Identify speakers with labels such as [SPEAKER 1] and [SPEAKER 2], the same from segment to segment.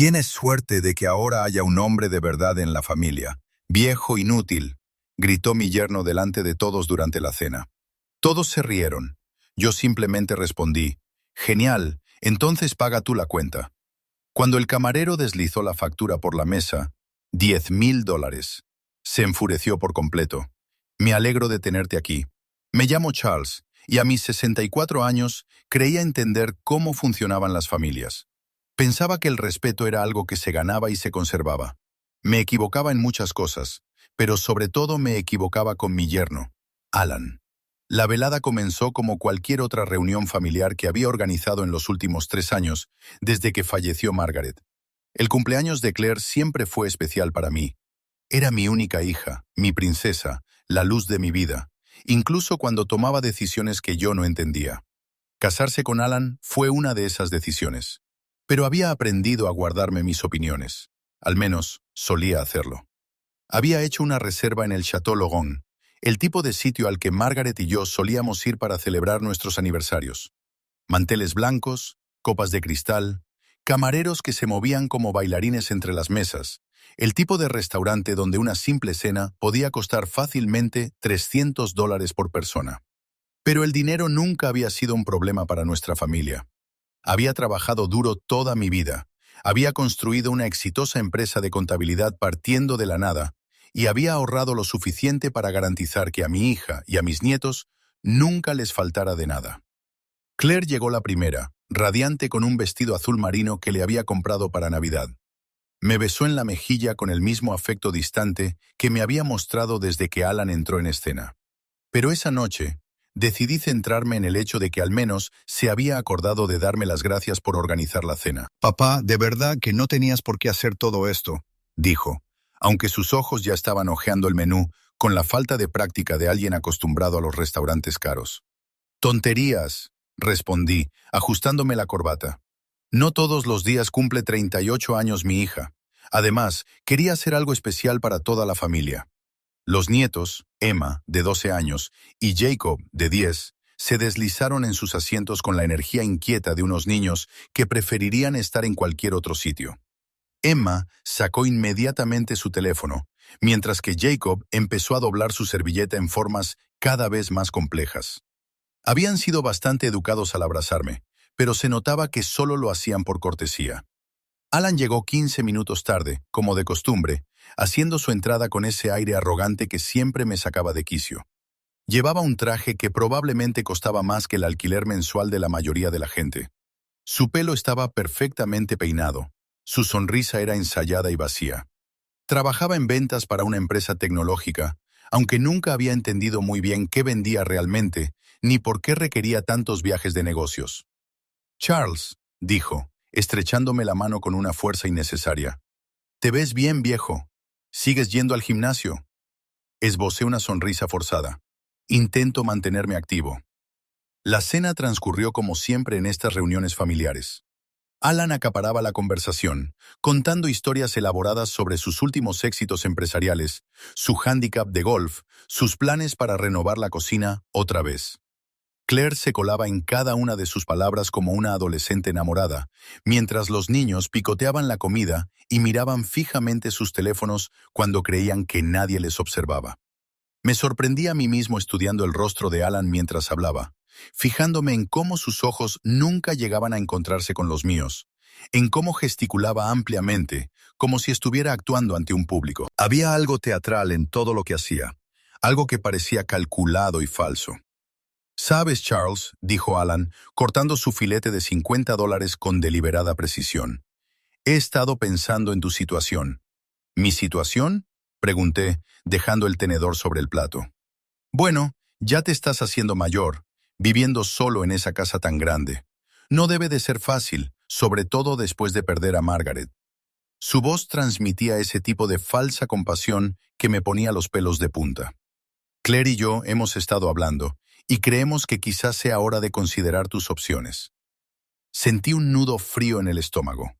[SPEAKER 1] Tienes suerte de que ahora haya un hombre de verdad en la familia. Viejo inútil, gritó mi yerno delante de todos durante la cena. Todos se rieron. Yo simplemente respondí, genial, entonces paga tú la cuenta. Cuando el camarero deslizó la factura por la mesa, $10,000, se enfureció por completo. Me alegro de tenerte aquí. Me llamo Charles, y a mis 64 años creía entender cómo funcionaban las familias. Pensaba que el respeto era algo que se ganaba y se conservaba. Me equivocaba en muchas cosas, pero sobre todo me equivocaba con mi yerno, Alan. La velada comenzó como cualquier otra reunión familiar que había organizado en los últimos 3 años, desde que falleció Margaret. El cumpleaños de Claire siempre fue especial para mí. Era mi única hija, mi princesa, la luz de mi vida, incluso cuando tomaba decisiones que yo no entendía. Casarse con Alan fue una de esas decisiones. Pero había aprendido a guardarme mis opiniones. Al menos, solía hacerlo. Había hecho una reserva en el Château Logon, el tipo de sitio al que Margaret y yo solíamos ir para celebrar nuestros aniversarios. Manteles blancos, copas de cristal, camareros que se movían como bailarines entre las mesas, el tipo de restaurante donde una simple cena podía costar fácilmente $300 por persona. Pero el dinero nunca había sido un problema para nuestra familia. Había trabajado duro toda mi vida, había construido una exitosa empresa de contabilidad partiendo de la nada y había ahorrado lo suficiente para garantizar que a mi hija y a mis nietos nunca les faltara de nada. Claire llegó la primera, radiante con un vestido azul marino que le había comprado para Navidad. Me besó en la mejilla con el mismo afecto distante que me había mostrado desde que Alan entró en escena. Pero esa noche, decidí centrarme en el hecho de que al menos se había acordado de darme las gracias por organizar la cena.
[SPEAKER 2] Papá, de verdad que no tenías por qué hacer todo esto, dijo,
[SPEAKER 1] aunque sus ojos ya estaban hojeando el menú con la falta de práctica de alguien acostumbrado a los restaurantes caros. Tonterías, respondí, ajustándome la corbata. No todos los días cumple 38 años mi hija. Además, quería hacer algo especial para toda la familia. Los nietos, Emma, de 12 años, y Jacob, de 10, se deslizaron en sus asientos con la energía inquieta de unos niños que preferirían estar en cualquier otro sitio. Emma sacó inmediatamente su teléfono, mientras que Jacob empezó a doblar su servilleta en formas cada vez más complejas. Habían sido bastante educados al abrazarme, pero se notaba que solo lo hacían por cortesía. Alan llegó 15 minutos tarde, como de costumbre, haciendo su entrada con ese aire arrogante que siempre me sacaba de quicio. Llevaba un traje que probablemente costaba más que el alquiler mensual de la mayoría de la gente. Su pelo estaba perfectamente peinado. Su sonrisa era ensayada y vacía. Trabajaba en ventas para una empresa tecnológica, aunque nunca había entendido muy bien qué vendía realmente, ni por qué requería tantos viajes de negocios. «Charles», dijo, estrechándome la mano con una fuerza innecesaria. «Te ves bien, viejo. ¿Sigues yendo al gimnasio?» Esbocé una sonrisa forzada. Intento mantenerme activo. La cena transcurrió como siempre en estas reuniones familiares. Alan acaparaba la conversación, contando historias elaboradas sobre sus últimos éxitos empresariales, su hándicap de golf, sus planes para renovar la cocina otra vez. Claire se colaba en cada una de sus palabras como una adolescente enamorada, mientras los niños picoteaban la comida y miraban fijamente sus teléfonos cuando creían que nadie les observaba. Me sorprendí a mí mismo estudiando el rostro de Alan mientras hablaba, fijándome en cómo sus ojos nunca llegaban a encontrarse con los míos, en cómo gesticulaba ampliamente, como si estuviera actuando ante un público. Había algo teatral en todo lo que hacía, algo que parecía calculado y falso. «Sabes, Charles», dijo Alan, cortando su filete de $50 con deliberada precisión. «He estado pensando en tu situación». «¿Mi situación?», pregunté, dejando el tenedor sobre el plato. «Bueno, ya te estás haciendo mayor, viviendo solo en esa casa tan grande. No debe de ser fácil, sobre todo después de perder a Margaret». Su voz transmitía ese tipo de falsa compasión que me ponía los pelos de punta. «Claire y yo hemos estado hablando, y creemos que quizás sea hora de considerar tus opciones». Sentí un nudo frío en el estómago.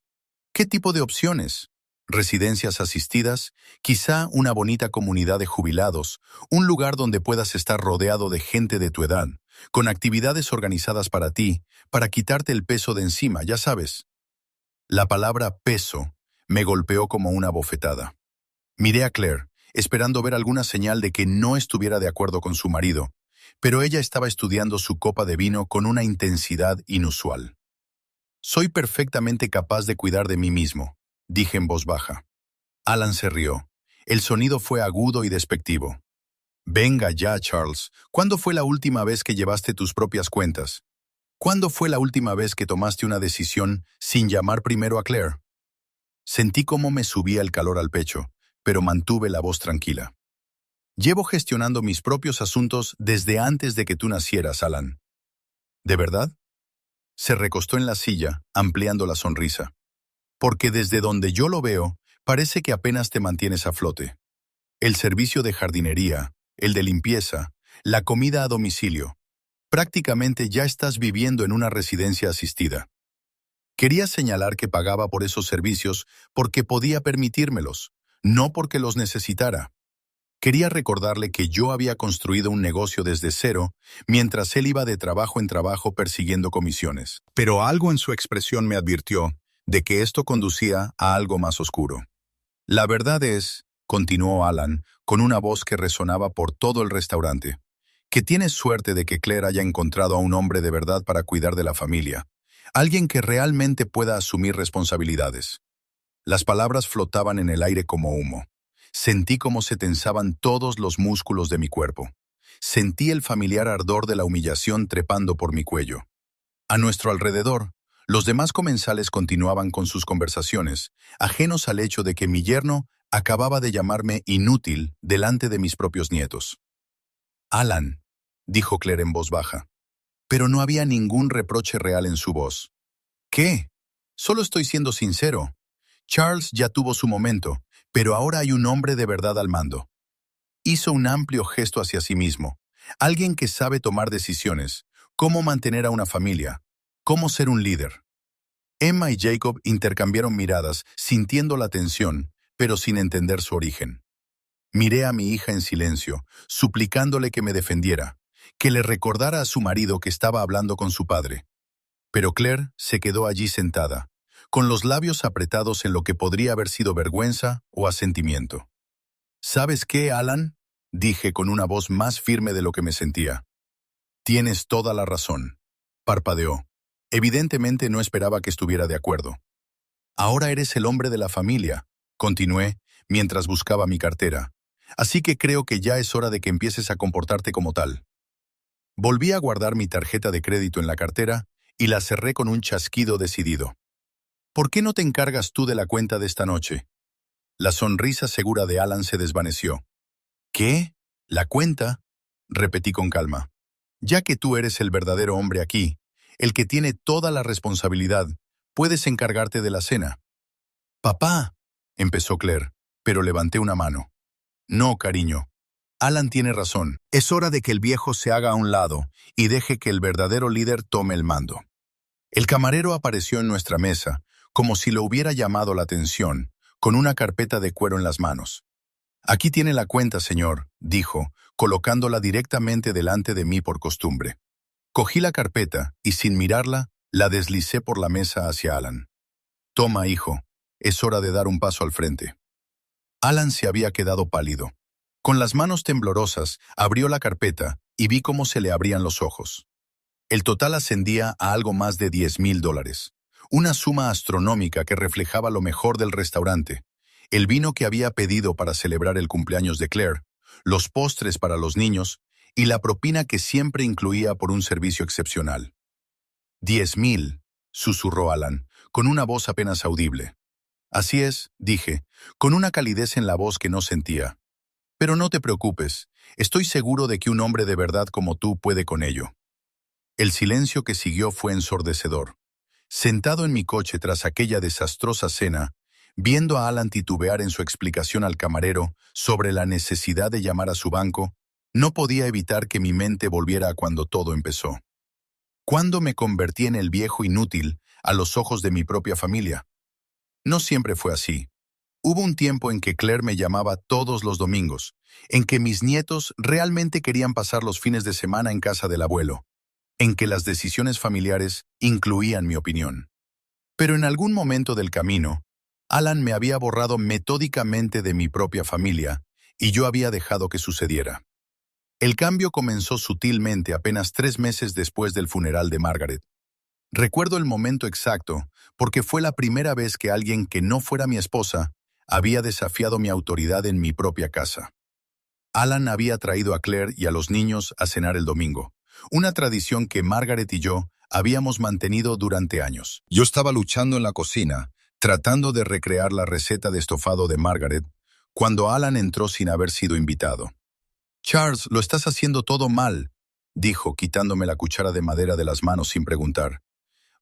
[SPEAKER 1] ¿Qué tipo de opciones? ¿Residencias asistidas? Quizá una bonita comunidad de jubilados, un lugar donde puedas estar rodeado de gente de tu edad, con actividades organizadas para ti, para quitarte el peso de encima, ya sabes. La palabra peso me golpeó como una bofetada. Miré a Claire, esperando ver alguna señal de que no estuviera de acuerdo con su marido, pero ella estaba estudiando su copa de vino con una intensidad inusual. «Soy perfectamente capaz de cuidar de mí mismo», dije en voz baja. Alan se rió. El sonido fue agudo y despectivo. «Venga ya, Charles. ¿Cuándo fue la última vez que llevaste tus propias cuentas? ¿Cuándo fue la última vez que tomaste una decisión sin llamar primero a Claire?» Sentí cómo me subía el calor al pecho, pero mantuve la voz tranquila. «Llevo gestionando mis propios asuntos desde antes de que tú nacieras, Alan». «¿De verdad?». Se recostó en la silla, ampliando la sonrisa. «Porque desde donde yo lo veo, parece que apenas te mantienes a flote. El servicio de jardinería, el de limpieza, la comida a domicilio. Prácticamente ya estás viviendo en una residencia asistida». Quería señalar que pagaba por esos servicios porque podía permitírmelos, no porque los necesitara. Quería recordarle que yo había construido un negocio desde cero, mientras él iba de trabajo en trabajo persiguiendo comisiones.
[SPEAKER 2] Pero algo en su expresión me advirtió de que esto conducía a algo más oscuro.
[SPEAKER 1] «La verdad es», continuó Alan, con una voz que resonaba por todo el restaurante, «que tienes suerte de que Claire haya encontrado a un hombre de verdad para cuidar de la familia. Alguien que realmente pueda asumir responsabilidades». Las palabras flotaban en el aire como humo. Sentí cómo se tensaban todos los músculos de mi cuerpo. Sentí el familiar ardor de la humillación trepando por mi cuello. A nuestro alrededor, los demás comensales continuaban con sus conversaciones, ajenos al hecho de que mi yerno acababa de llamarme inútil delante de mis propios nietos. «Alan», dijo Claire en voz baja, pero no había ningún reproche real en su voz. «¿Qué? Solo estoy siendo sincero. Charles ya tuvo su momento, pero ahora hay un hombre de verdad al mando». Hizo un amplio gesto hacia sí mismo. Alguien que sabe tomar decisiones, cómo mantener a una familia, cómo ser un líder. Emma y Jacob intercambiaron miradas, sintiendo la tensión, pero sin entender su origen. Miré a mi hija en silencio, suplicándole que me defendiera, que le recordara a su marido que estaba hablando con su padre. Pero Claire se quedó allí sentada, con los labios apretados en lo que podría haber sido vergüenza o asentimiento. «¿Sabes qué, Alan?», dije con una voz más firme de lo que me sentía. «Tienes toda la razón», parpadeó. Evidentemente no esperaba que estuviera de acuerdo. «Ahora eres el hombre de la familia», continué, mientras buscaba mi cartera. «Así que creo que ya es hora de que empieces a comportarte como tal». Volví a guardar mi tarjeta de crédito en la cartera y la cerré con un chasquido decidido. «¿Por qué no te encargas tú de la cuenta de esta noche?». La sonrisa segura de Alan se desvaneció. «¿Qué? ¿La cuenta?», repetí con calma. «Ya que tú eres el verdadero hombre aquí, el que tiene toda la responsabilidad, puedes encargarte de la cena». «Papá», empezó Claire, pero levanté una mano. «No, cariño. Alan tiene razón. Es hora de que el viejo se haga a un lado y deje que el verdadero líder tome el mando». El camarero apareció en nuestra mesa, como si lo hubiera llamado la atención, con una carpeta de cuero en las manos. «Aquí tiene la cuenta, señor», dijo, colocándola directamente delante de mí por costumbre. Cogí la carpeta y, sin mirarla, la deslicé por la mesa hacia Alan. «Toma, hijo, es hora de dar un paso al frente». Alan se había quedado pálido. Con las manos temblorosas, abrió la carpeta y vi cómo se le abrían los ojos. El total ascendía a algo más de $10,000, una suma astronómica que reflejaba lo mejor del restaurante, el vino que había pedido para celebrar el cumpleaños de Claire, los postres para los niños y la propina que siempre incluía por un servicio excepcional. «10,000», susurró Alan, con una voz apenas audible. «Así es», dije, con una calidez en la voz que no sentía. «Pero no te preocupes, estoy seguro de que un hombre de verdad como tú puede con ello». El silencio que siguió fue ensordecedor. Sentado en mi coche tras aquella desastrosa cena, viendo a Alan titubear en su explicación al camarero sobre la necesidad de llamar a su banco, no podía evitar que mi mente volviera a cuando todo empezó. ¿Cuándo me convertí en el viejo inútil a los ojos de mi propia familia? No siempre fue así. Hubo un tiempo en que Claire me llamaba todos los domingos, en que mis nietos realmente querían pasar los fines de semana en casa del abuelo, en que las decisiones familiares incluían mi opinión. Pero en algún momento del camino, Alan me había borrado metódicamente de mi propia familia y yo había dejado que sucediera. El cambio comenzó sutilmente apenas 3 meses después del funeral de Margaret. Recuerdo el momento exacto porque fue la primera vez que alguien que no fuera mi esposa había desafiado mi autoridad en mi propia casa. Alan había traído a Claire y a los niños a cenar el domingo, una tradición que Margaret y yo habíamos mantenido durante años.
[SPEAKER 2] Yo estaba luchando en la cocina, tratando de recrear la receta de estofado de Margaret, cuando Alan entró sin haber sido invitado.
[SPEAKER 1] «Charles, lo estás haciendo todo mal», dijo, quitándome la cuchara de madera de las manos sin preguntar.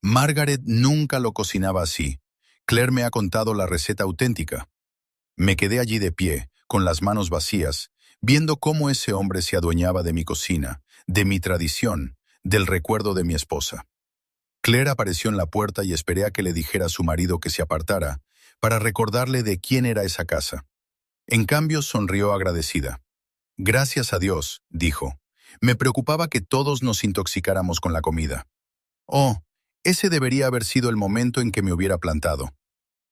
[SPEAKER 1] «Margaret nunca lo cocinaba así. Claire me ha contado la receta auténtica». Me quedé allí de pie, con las manos vacías, viendo cómo ese hombre se adueñaba de mi cocina, de mi tradición, del recuerdo de mi esposa. Claire apareció en la puerta y esperé a que le dijera a su marido que se apartara, para recordarle de quién era esa casa. En cambio, sonrió agradecida. «Gracias a Dios», dijo. «Me preocupaba que todos nos intoxicáramos con la comida». Oh, ese debería haber sido el momento en que me hubiera plantado.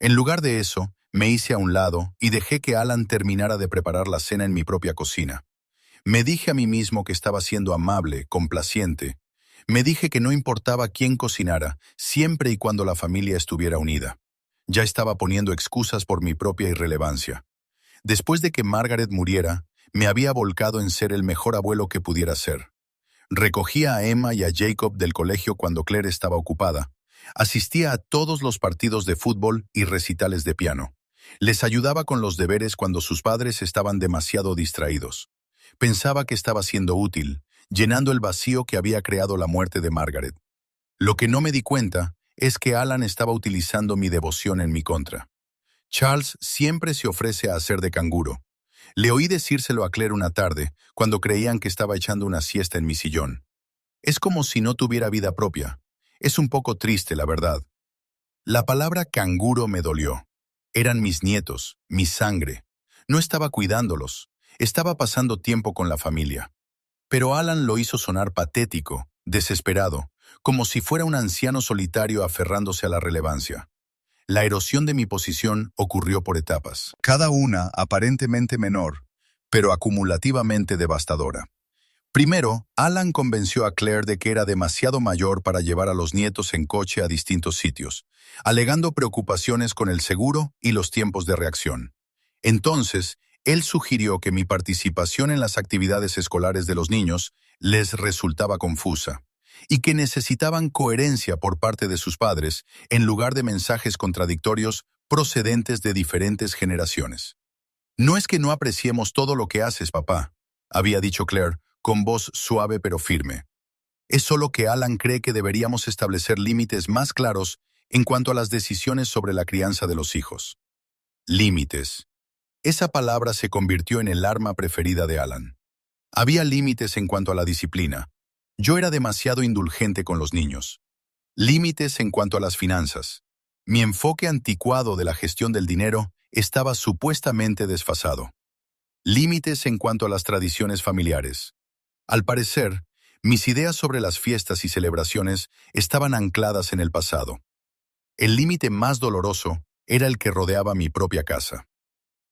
[SPEAKER 1] En lugar de eso, me hice a un lado y dejé que Alan terminara de preparar la cena en mi propia cocina. Me dije a mí mismo que estaba siendo amable, complaciente. Me dije que no importaba quién cocinara, siempre y cuando la familia estuviera unida. Ya estaba poniendo excusas por mi propia irrelevancia. Después de que Margaret muriera, me había volcado en ser el mejor abuelo que pudiera ser. Recogía a Emma y a Jacob del colegio cuando Claire estaba ocupada. Asistía a todos los partidos de fútbol y recitales de piano. Les ayudaba con los deberes cuando sus padres estaban demasiado distraídos. Pensaba que estaba siendo útil, llenando el vacío que había creado la muerte de Margaret. Lo que no me di cuenta es que Alan estaba utilizando mi devoción en mi contra. Charles siempre se ofrece a hacer de canguro. Le oí decírselo a Claire una tarde, cuando creían que estaba echando una siesta en mi sillón. Es como si no tuviera vida propia. Es un poco triste, la verdad. La palabra canguro me dolió. Eran mis nietos, mi sangre. No estaba cuidándolos. Estaba pasando tiempo con la familia. Pero Alan lo hizo sonar patético, desesperado, como si fuera un anciano solitario aferrándose a la relevancia. La erosión de mi posición ocurrió por etapas.
[SPEAKER 2] Cada una aparentemente menor, pero acumulativamente devastadora.
[SPEAKER 1] Primero, Alan convenció a Claire de que era demasiado mayor para llevar a los nietos en coche a distintos sitios, alegando preocupaciones con el seguro y los tiempos de reacción. Entonces, él sugirió que mi participación en las actividades escolares de los niños les resultaba confusa, y que necesitaban coherencia por parte de sus padres en lugar de mensajes contradictorios procedentes de diferentes generaciones. «No es que no apreciemos todo lo que haces, papá», había dicho Claire, con voz suave pero firme. «Es solo que Alan cree que deberíamos establecer límites más claros en cuanto a las decisiones sobre la crianza de los hijos». Límites. Esa palabra se convirtió en el arma preferida de Alan. Había límites en cuanto a la disciplina. Yo era demasiado indulgente con los niños. Límites en cuanto a las finanzas. Mi enfoque anticuado de la gestión del dinero estaba supuestamente desfasado. Límites en cuanto a las tradiciones familiares. Al parecer, mis ideas sobre las fiestas y celebraciones estaban ancladas en el pasado. El límite más doloroso era el que rodeaba mi propia casa.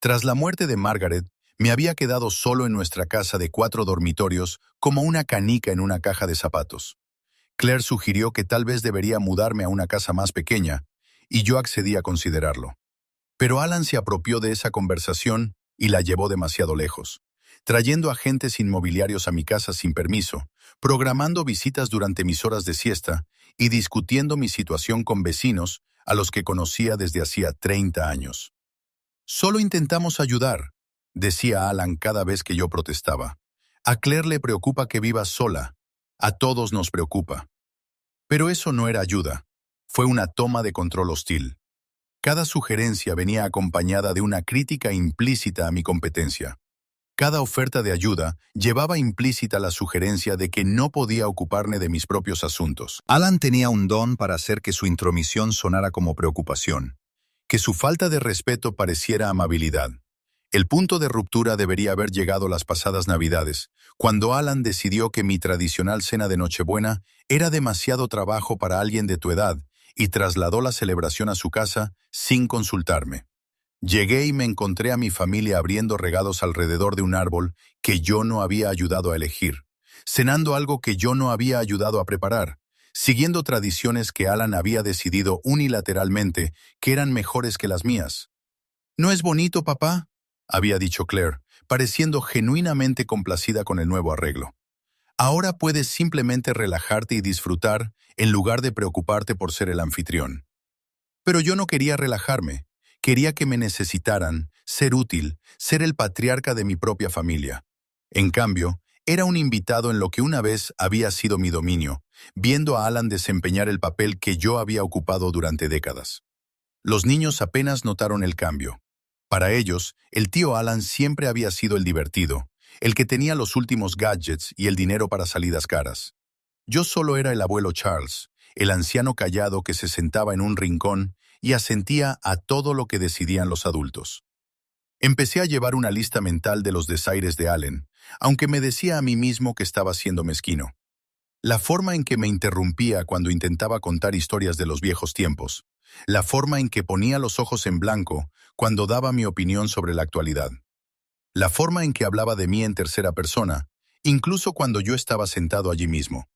[SPEAKER 1] Tras la muerte de Margaret, me había quedado solo en nuestra casa de 4 dormitorios como una canica en una caja de zapatos. Claire sugirió que tal vez debería mudarme a una casa más pequeña, y yo accedí a considerarlo. Pero Alan se apropió de esa conversación y la llevó demasiado lejos, trayendo agentes inmobiliarios a mi casa sin permiso, programando visitas durante mis horas de siesta y discutiendo mi situación con vecinos a los que conocía desde hacía 30 años. «Solo intentamos ayudar», decía Alan cada vez que yo protestaba. «A Claire le preocupa que viva sola. A todos nos preocupa». Pero eso no era ayuda. Fue una toma de control hostil. Cada sugerencia venía acompañada de una crítica implícita a mi competencia. Cada oferta de ayuda llevaba implícita la sugerencia de que no podía ocuparme de mis propios asuntos.
[SPEAKER 2] Alan tenía un don para hacer que su intromisión sonara como preocupación,
[SPEAKER 1] que su falta de respeto pareciera amabilidad. El punto de ruptura debería haber llegado las pasadas Navidades, cuando Alan decidió que mi tradicional cena de Nochebuena era demasiado trabajo para alguien de tu edad y trasladó la celebración a su casa sin consultarme. Llegué y me encontré a mi familia abriendo regalos alrededor de un árbol que yo no había ayudado a elegir, cenando algo que yo no había ayudado a preparar, siguiendo tradiciones que Alan había decidido unilateralmente que eran mejores que las mías. «¿No es bonito, papá?», había dicho Claire, pareciendo genuinamente complacida con el nuevo arreglo. «Ahora puedes simplemente relajarte y disfrutar en lugar de preocuparte por ser el anfitrión». Pero yo no quería relajarme. Quería que me necesitaran, ser útil, ser el patriarca de mi propia familia. En cambio, era un invitado en lo que una vez había sido mi dominio, viendo a Alan desempeñar el papel que yo había ocupado durante décadas. Los niños apenas notaron el cambio. Para ellos, el tío Alan siempre había sido el divertido, el que tenía los últimos gadgets y el dinero para salidas caras. Yo solo era el abuelo Charles, el anciano callado que se sentaba en un rincón y asentía a todo lo que decidían los adultos. Empecé a llevar una lista mental de los desaires de Allen, aunque me decía a mí mismo que estaba siendo mezquino. La forma en que me interrumpía cuando intentaba contar historias de los viejos tiempos, la forma en que ponía los ojos en blanco cuando daba mi opinión sobre la actualidad, la forma en que hablaba de mí en tercera persona, incluso cuando yo estaba sentado allí mismo.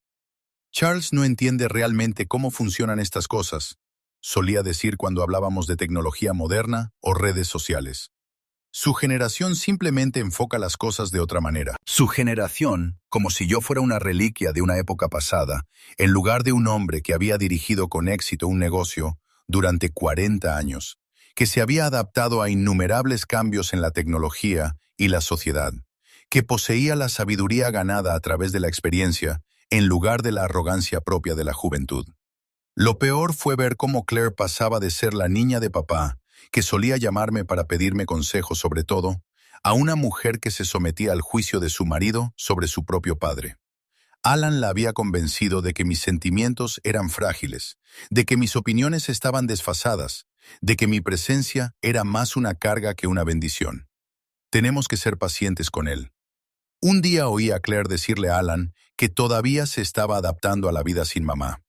[SPEAKER 1] «Charles no entiende realmente cómo funcionan estas cosas», solía decir cuando hablábamos de tecnología moderna o redes sociales. Su generación simplemente enfoca las cosas de otra manera. Su generación, como si yo fuera una reliquia de una época pasada, en lugar de un hombre que había dirigido con éxito un negocio durante 40 años, que se había adaptado a innumerables cambios en la tecnología y la sociedad, que poseía la sabiduría ganada a través de la experiencia en lugar de la arrogancia propia de la juventud. Lo peor fue ver cómo Claire pasaba de ser la niña de papá, que solía llamarme para pedirme consejos sobre todo, a una mujer que se sometía al juicio de su marido sobre su propio padre. Alan la había convencido de que mis sentimientos eran frágiles, de que mis opiniones estaban desfasadas, de que mi presencia era más una carga que una bendición. Tenemos que ser pacientes con él. Un día oí a Claire decirle a Alan que todavía se estaba adaptando a la vida sin mamá.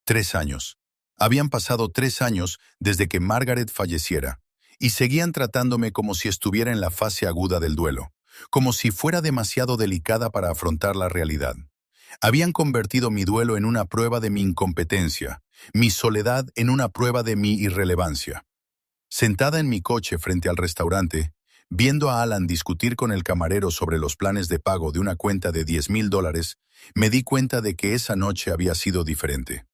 [SPEAKER 1] 3 años. Habían pasado 3 años desde que Margaret falleciera, y seguían tratándome como si estuviera en la fase aguda del duelo, como si fuera demasiado delicada para afrontar la realidad. Habían convertido mi duelo en una prueba de mi incompetencia, mi soledad en una prueba de mi irrelevancia. Sentada en mi coche frente al restaurante, viendo a Alan discutir con el camarero sobre los planes de pago de una cuenta de $10,000, me di cuenta de que esa noche había sido diferente.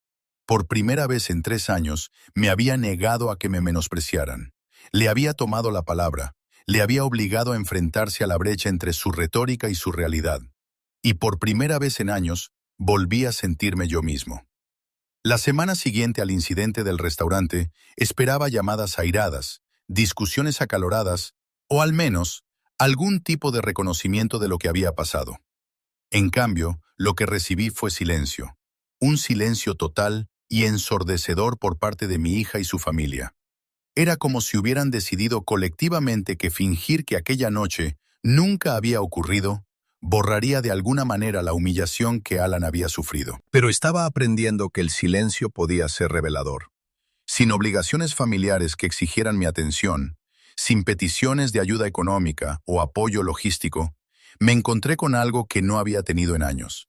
[SPEAKER 1] Por primera vez en 3 años, me había negado a que me menospreciaran. Le había tomado la palabra, le había obligado a enfrentarse a la brecha entre su retórica y su realidad. Y por primera vez en años, volví a sentirme yo mismo. La semana siguiente al incidente del restaurante, esperaba llamadas airadas, discusiones acaloradas, o al menos, algún tipo de reconocimiento de lo que había pasado. En cambio, lo que recibí fue silencio. Un silencio total y ensordecedor por parte de mi hija y su familia. Era como si hubieran decidido colectivamente que fingir que aquella noche nunca había ocurrido borraría de alguna manera la humillación que Alan había sufrido. Pero estaba aprendiendo que el silencio podía ser revelador. Sin obligaciones familiares que exigieran mi atención, sin peticiones de ayuda económica o apoyo logístico, me encontré con algo que no había tenido en años.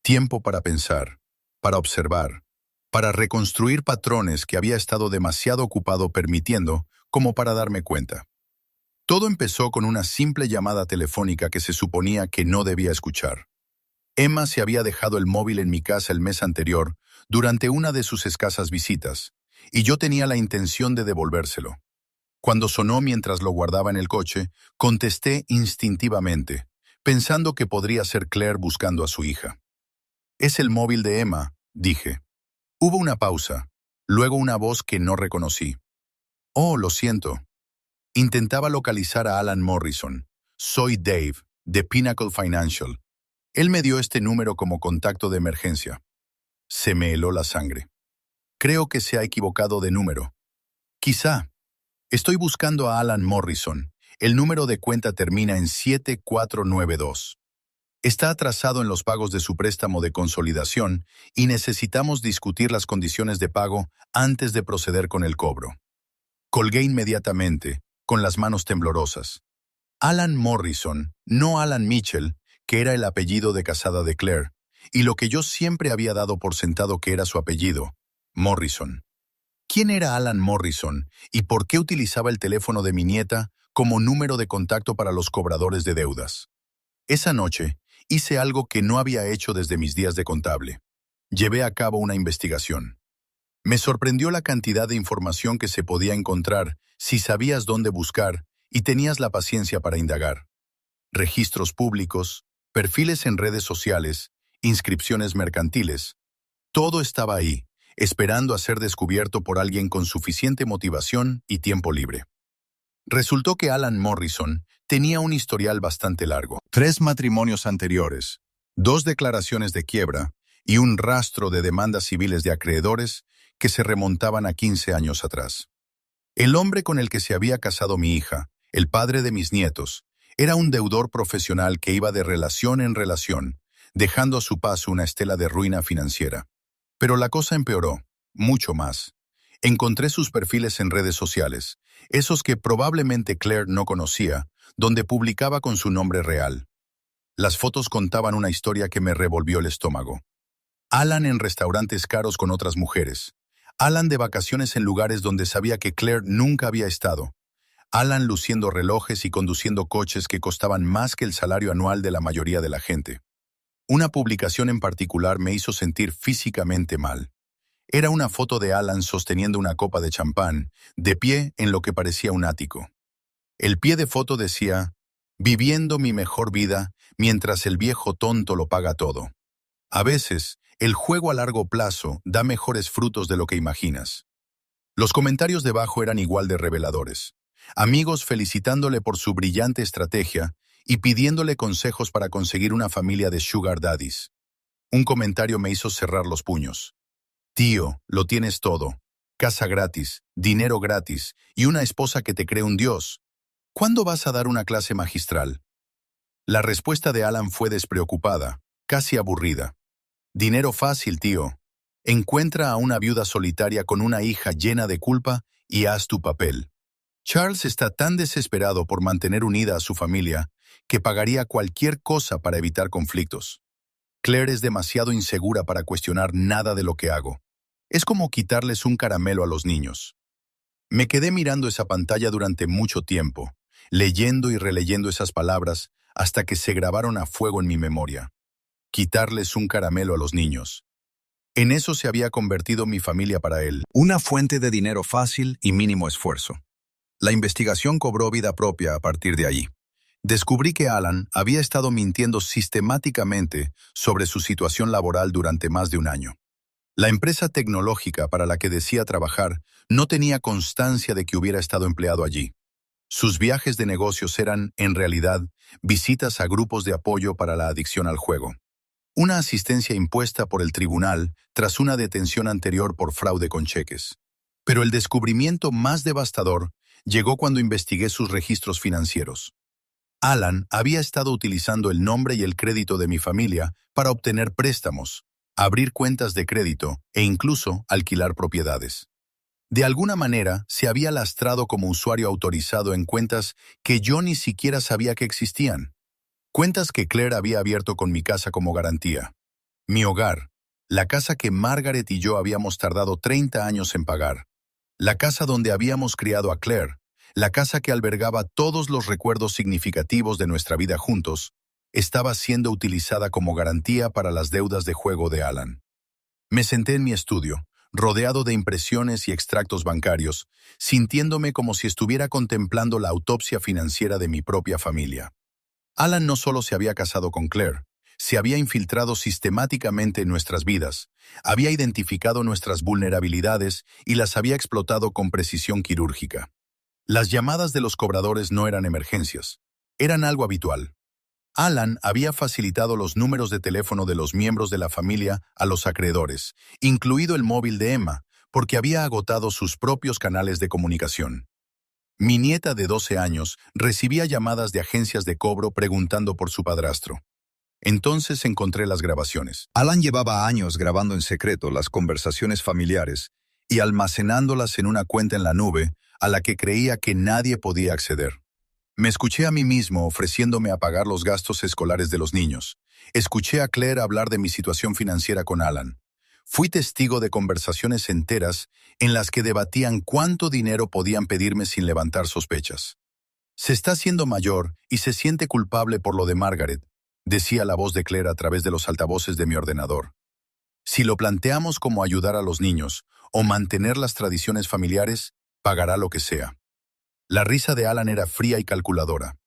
[SPEAKER 1] Tiempo para pensar, para observar, para reconstruir patrones que había estado demasiado ocupado permitiendo como para darme cuenta. Todo empezó con una simple llamada telefónica que se suponía que no debía escuchar. Emma se había dejado el móvil en mi casa el mes anterior durante una de sus escasas visitas, y yo tenía la intención de devolvérselo. Cuando sonó mientras lo guardaba en el coche, contesté instintivamente, pensando que podría ser Claire buscando a su hija. «Es el móvil de Emma», dije. Hubo una pausa, luego una voz que no reconocí. «Oh, lo siento». Intentaba localizar a Alan Morrison. «Soy Dave, de Pinnacle Financial. Él me dio este número como contacto de emergencia». Se me heló la sangre. Creo que se ha equivocado de número. Quizá. Estoy buscando a Alan Morrison. El número de cuenta termina en 7492. Está atrasado en los pagos de su préstamo de consolidación y necesitamos discutir las condiciones de pago antes de proceder con el cobro. Colgué inmediatamente, con las manos temblorosas. Alan Morrison, no Alan Mitchell, que era el apellido de casada de Claire, y lo que yo siempre había dado por sentado que era su apellido, Morrison. ¿Quién era Alan Morrison y por qué utilizaba el teléfono de mi nieta como número de contacto para los cobradores de deudas? Esa noche, hice algo que no había hecho desde mis días de contable. Llevé a cabo una investigación. Me sorprendió la cantidad de información que se podía encontrar si sabías dónde buscar y tenías la paciencia para indagar. Registros públicos, perfiles en redes sociales, inscripciones mercantiles. Todo estaba ahí, esperando a ser descubierto por alguien con suficiente motivación y tiempo libre. Resultó que Alan Morrison tenía un historial bastante largo. 3 matrimonios anteriores, 2 declaraciones de quiebra y un rastro de demandas civiles de acreedores que se remontaban a 15 años atrás. El hombre con el que se había casado mi hija, el padre de mis nietos, era un deudor profesional que iba de relación en relación, dejando a su paso una estela de ruina financiera. Pero la cosa empeoró, mucho más. Encontré sus perfiles en redes sociales, esos que probablemente Claire no conocía, donde publicaba con su nombre real. Las fotos contaban una historia que me revolvió el estómago. Alan en restaurantes caros con otras mujeres. Alan de vacaciones en lugares donde sabía que Claire nunca había estado. Alan luciendo relojes y conduciendo coches que costaban más que el salario anual de la mayoría de la gente. Una publicación en particular me hizo sentir físicamente mal. Era una foto de Alan sosteniendo una copa de champán, de pie en lo que parecía un ático. El pie de foto decía, «Viviendo mi mejor vida mientras el viejo tonto lo paga todo». A veces, el juego a largo plazo da mejores frutos de lo que imaginas. Los comentarios debajo eran igual de reveladores. Amigos felicitándole por su brillante estrategia y pidiéndole consejos para conseguir una familia de sugar daddies. Un comentario me hizo cerrar los puños. «Tío, lo tienes todo. Casa gratis, dinero gratis y una esposa que te cree un dios. ¿Cuándo vas a dar una clase magistral?» La respuesta de Alan fue despreocupada, casi aburrida. «Dinero fácil, tío. Encuentra a una viuda solitaria con una hija llena de culpa y haz tu papel. Charles está tan desesperado por mantener unida a su familia que pagaría cualquier cosa para evitar conflictos. Claire es demasiado insegura para cuestionar nada de lo que hago. Es como quitarles un caramelo a los niños». Me quedé mirando esa pantalla durante mucho tiempo, leyendo y releyendo esas palabras hasta que se grabaron a fuego en mi memoria. Quitarles un caramelo a los niños. En eso se había convertido mi familia para él. Una fuente de dinero fácil y mínimo esfuerzo. La investigación cobró vida propia a partir de allí. Descubrí que Alan había estado mintiendo sistemáticamente sobre su situación laboral durante más de un año. La empresa tecnológica para la que decía trabajar no tenía constancia de que hubiera estado empleado allí. Sus viajes de negocios eran, en realidad, visitas a grupos de apoyo para la adicción al juego. Una asistencia impuesta por el tribunal tras una detención anterior por fraude con cheques. Pero el descubrimiento más devastador llegó cuando investigué sus registros financieros. Alan había estado utilizando el nombre y el crédito de mi familia para obtener préstamos, abrir cuentas de crédito e incluso alquilar propiedades. De alguna manera, se había lastrado como usuario autorizado en cuentas que yo ni siquiera sabía que existían. Cuentas que Claire había abierto con mi casa como garantía. Mi hogar, la casa que Margaret y yo habíamos tardado 30 años en pagar. La casa donde habíamos criado a Claire, la casa que albergaba todos los recuerdos significativos de nuestra vida juntos, estaba siendo utilizada como garantía para las deudas de juego de Alan. Me senté en mi estudio, rodeado de impresiones y extractos bancarios, sintiéndome como si estuviera contemplando la autopsia financiera de mi propia familia. Alan no solo se había casado con Claire, se había infiltrado sistemáticamente en nuestras vidas, había identificado nuestras vulnerabilidades y las había explotado con precisión quirúrgica. Las llamadas de los cobradores no eran emergencias, eran algo habitual. Alan había facilitado los números de teléfono de los miembros de la familia a los acreedores, incluido el móvil de Emma, porque había agotado sus propios canales de comunicación. Mi nieta de 12 años recibía llamadas de agencias de cobro preguntando por su padrastro. Entonces encontré las grabaciones.
[SPEAKER 2] Alan llevaba años grabando en secreto las conversaciones familiares y almacenándolas en una cuenta en la nube a la que creía que nadie podía acceder. Me escuché a mí mismo ofreciéndome a pagar los gastos escolares de los niños. Escuché a Claire hablar de mi situación financiera con Alan. Fui testigo de conversaciones enteras en las que debatían cuánto dinero podían pedirme sin levantar sospechas. Se está haciendo mayor y se siente culpable por lo de Margaret, decía la voz de Claire a través de los altavoces de mi ordenador. Si lo planteamos como ayudar a los niños o mantener las tradiciones familiares, pagará lo que sea. La risa de Alan era fría y calculadora.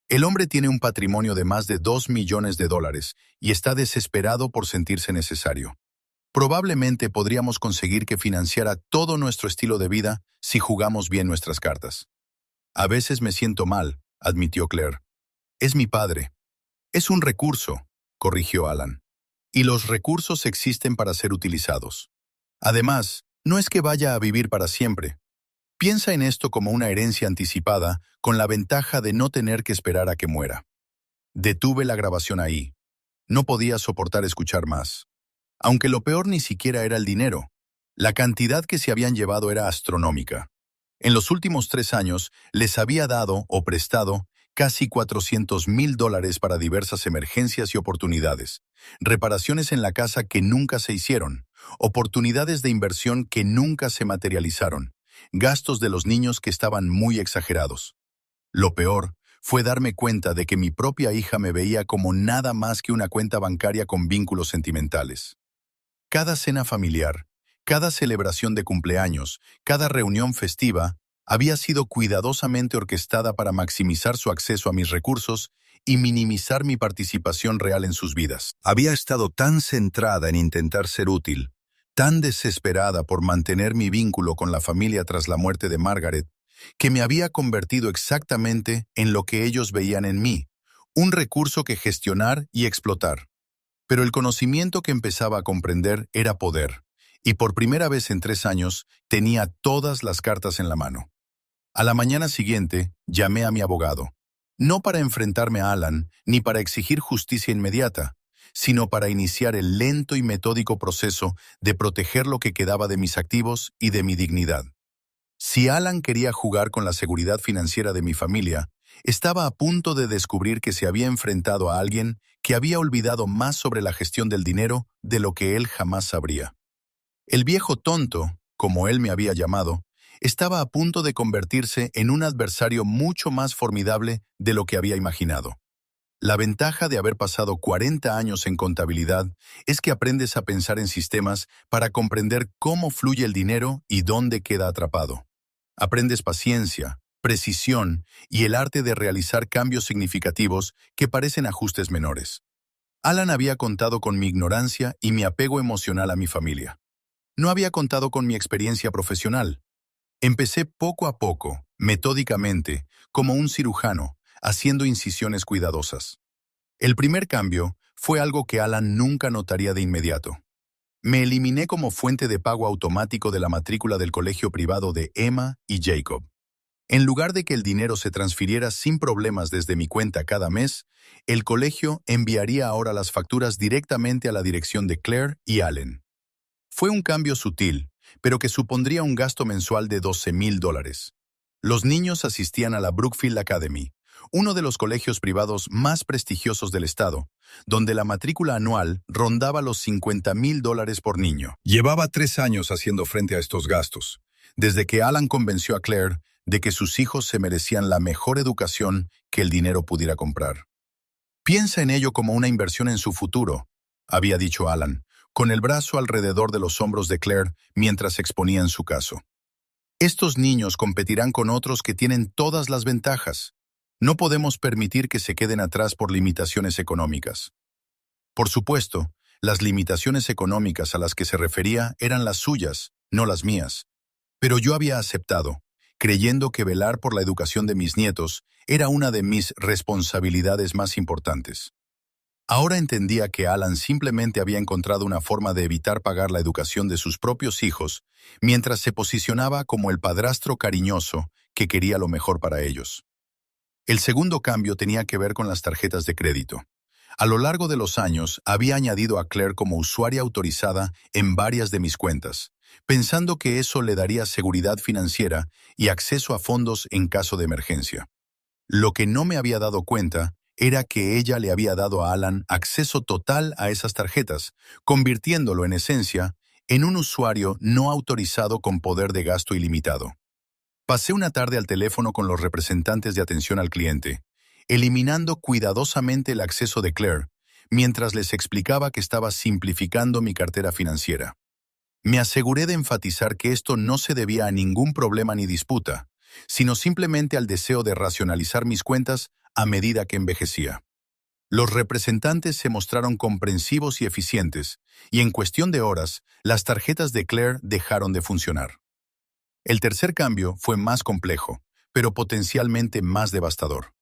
[SPEAKER 2] El hombre tiene un patrimonio de más de $2 millones y está desesperado por sentirse necesario. Probablemente podríamos conseguir que financiara todo nuestro estilo de vida si jugamos bien nuestras cartas. A veces me siento mal, admitió Claire. Es mi padre. Es un recurso, corrigió Alan. Y los recursos existen para ser utilizados. Además, no es que vaya a vivir para siempre. Piensa en esto como una herencia anticipada, con la ventaja de no tener que esperar a que muera. Detuve la grabación ahí. No podía soportar escuchar más. Aunque lo peor ni siquiera era el dinero. La cantidad que se habían llevado era astronómica. En los últimos 3 años les había dado o prestado casi $400,000 para diversas emergencias y oportunidades, reparaciones en la casa que nunca se hicieron, oportunidades de inversión que nunca se materializaron, gastos de los niños que estaban muy exagerados. Lo peor fue darme cuenta de que mi propia hija me veía como nada más que una cuenta bancaria con vínculos sentimentales. Cada cena familiar, cada celebración de cumpleaños, cada reunión festiva, había sido cuidadosamente orquestada para maximizar su acceso a mis recursos y minimizar mi participación real en sus vidas. Había estado tan centrada en intentar ser útil, tan desesperada por mantener mi vínculo con la familia tras la muerte de Margaret, que me había convertido exactamente en lo que ellos veían en mí, un recurso que gestionar y explotar. Pero el conocimiento que empezaba a comprender era poder, y por primera vez en 3 años tenía todas las cartas en la mano. A la mañana siguiente, llamé a mi abogado, no para enfrentarme a Alan ni para exigir justicia inmediata, sino para iniciar el lento y metódico proceso de proteger lo que quedaba de mis activos y de mi dignidad. Si Alan quería jugar con la seguridad financiera de mi familia, estaba a punto de descubrir que se había enfrentado a alguien que había olvidado más sobre la gestión del dinero de lo que él jamás sabría. El viejo tonto, como él me había llamado, estaba a punto de convertirse en un adversario mucho más formidable de lo que había imaginado. La ventaja de haber pasado 40 años en contabilidad es que aprendes a pensar en sistemas para comprender cómo fluye el dinero y dónde queda atrapado. Aprendes paciencia, precisión y el arte de realizar cambios significativos que parecen ajustes menores. Alan había contado con mi ignorancia y mi apego emocional a mi familia. No había contado con mi experiencia profesional. Empecé poco a poco, metódicamente, como un cirujano, haciendo incisiones cuidadosas. El primer cambio fue algo que Alan nunca notaría de inmediato. Me eliminé como fuente de pago automático de la matrícula del colegio privado de Emma y Jacob. En lugar de que el dinero se transfiriera sin problemas desde mi cuenta cada mes, el colegio enviaría ahora las facturas directamente a la dirección de Claire y Allen. Fue un cambio sutil, pero que supondría un gasto mensual de $12,000. Los niños asistían a la Brookfield Academy, uno de los colegios privados más prestigiosos del estado, donde la matrícula anual rondaba los $50,000 por niño. Llevaba 3 años haciendo frente a estos gastos, desde que Alan convenció a Claire de que sus hijos se merecían la mejor educación que el dinero pudiera comprar. Piensa en ello como una inversión en su futuro, había dicho Alan, con el brazo alrededor de los hombros de Claire mientras exponía en su caso. Estos niños competirán con otros que tienen todas las ventajas. No podemos permitir que se queden atrás por limitaciones económicas. Por supuesto, las limitaciones económicas a las que se refería eran las suyas, no las mías. Pero yo había aceptado, creyendo que velar por la educación de mis nietos era una de mis responsabilidades más importantes. Ahora entendía que Alan simplemente había encontrado una forma de evitar pagar la educación de sus propios hijos, mientras se posicionaba como el padrastro cariñoso que quería lo mejor para ellos. El segundo cambio tenía que ver con las tarjetas de crédito.
[SPEAKER 1] A lo largo de los años, había añadido a Claire como usuaria autorizada en varias de mis cuentas, pensando que eso le daría seguridad financiera y acceso a fondos en caso de emergencia. Lo que no me había dado cuenta era que ella le había dado a Alan acceso total a esas tarjetas, convirtiéndolo en esencia en un usuario no autorizado con poder de gasto ilimitado. Pasé una tarde al teléfono con los representantes de atención al cliente, eliminando cuidadosamente el acceso de Claire, mientras les explicaba que estaba simplificando mi cartera financiera. Me aseguré de enfatizar que esto no se debía a ningún problema ni disputa, sino simplemente al deseo de racionalizar mis cuentas a medida que envejecía. Los representantes se mostraron comprensivos y eficientes, y en cuestión de horas, las tarjetas de Claire dejaron de funcionar. El tercer cambio fue más complejo, pero potencialmente más devastador.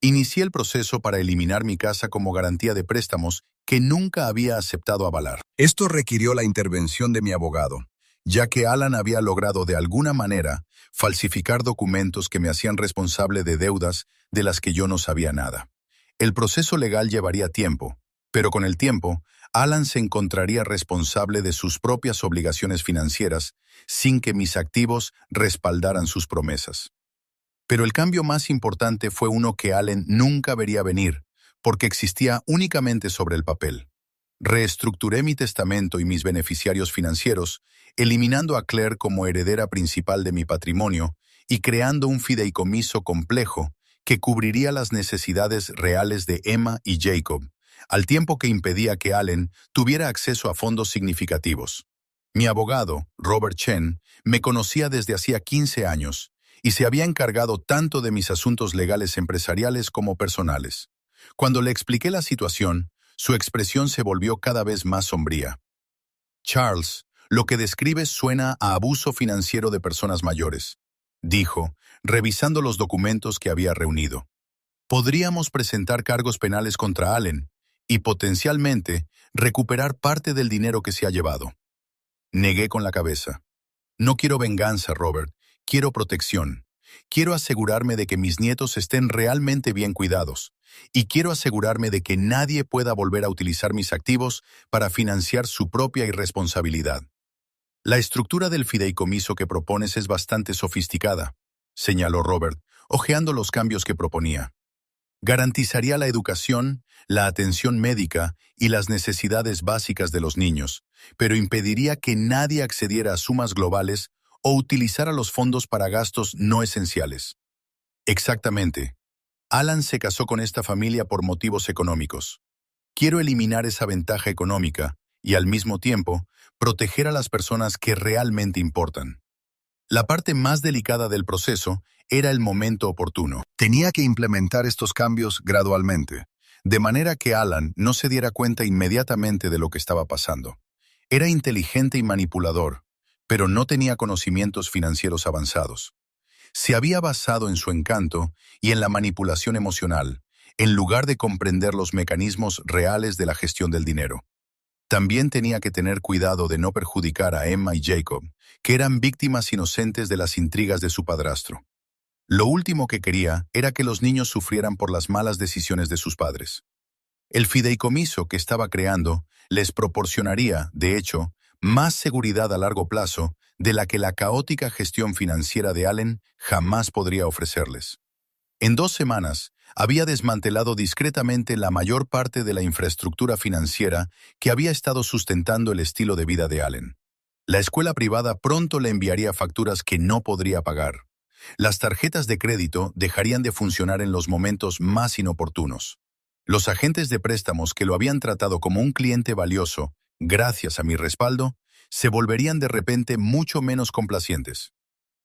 [SPEAKER 1] Inicié el proceso para eliminar mi casa como garantía de préstamos que nunca había aceptado avalar. Esto requirió la intervención de mi abogado, ya que Alan había logrado de alguna manera falsificar documentos que me hacían responsable de deudas de las que yo no sabía nada. El proceso legal llevaría tiempo, pero con el tiempo, Alan se encontraría responsable de sus propias obligaciones financieras sin que mis activos respaldaran sus promesas. Pero el cambio más importante fue uno que Allen nunca vería venir, porque existía únicamente sobre el papel. Reestructuré mi testamento y mis beneficiarios financieros, eliminando a Claire como heredera principal de mi patrimonio y creando un fideicomiso complejo que cubriría las necesidades reales de Emma y Jacob, al tiempo que impedía que Allen tuviera acceso a fondos significativos. Mi abogado, Robert Chen, me conocía desde hacía 15 años, y se había encargado tanto de mis asuntos legales empresariales como personales. Cuando le expliqué la situación, su expresión se volvió cada vez más sombría. Charles, lo que describes suena a abuso financiero de personas mayores, dijo, revisando los documentos que había reunido. Podríamos presentar cargos penales contra Allen y potencialmente recuperar parte del dinero que se ha llevado. Negué con la cabeza. No quiero venganza, Robert. Quiero protección. Quiero asegurarme de que mis nietos estén realmente bien cuidados. Y quiero asegurarme de que nadie pueda volver a utilizar mis activos para financiar su propia irresponsabilidad. La estructura del fideicomiso que propones es bastante sofisticada, señaló Robert, hojeando los cambios que proponía. Garantizaría la educación, la atención médica y las necesidades básicas de los niños, pero impediría que nadie accediera a sumas globales o utilizara los fondos para gastos no esenciales. Exactamente. Alan se casó con esta familia por motivos económicos. Quiero eliminar esa ventaja económica y, al mismo tiempo, proteger a las personas que realmente importan. La parte más delicada del proceso era el momento oportuno. Tenía que implementar estos cambios gradualmente, de manera que Alan no se diera cuenta inmediatamente de lo que estaba pasando. Era inteligente y manipulador, pero no tenía conocimientos financieros avanzados. Se había basado en su encanto y en la manipulación emocional, en lugar de comprender los mecanismos reales de la gestión del dinero. También tenía que tener cuidado de no perjudicar a Emma y Jacob, que eran víctimas inocentes de las intrigas de su padrastro. Lo último que quería era que los niños sufrieran por las malas decisiones de sus padres. El fideicomiso que estaba creando les proporcionaría, de hecho, más seguridad a largo plazo de la que la caótica gestión financiera de Allen jamás podría ofrecerles. En 2 semanas, había desmantelado discretamente la mayor parte de la infraestructura financiera que había estado sustentando el estilo de vida de Allen. La escuela privada pronto le enviaría facturas que no podría pagar. Las tarjetas de crédito dejarían de funcionar en los momentos más inoportunos. Los agentes de préstamos que lo habían tratado como un cliente valioso, gracias a mi respaldo, se volverían de repente mucho menos complacientes.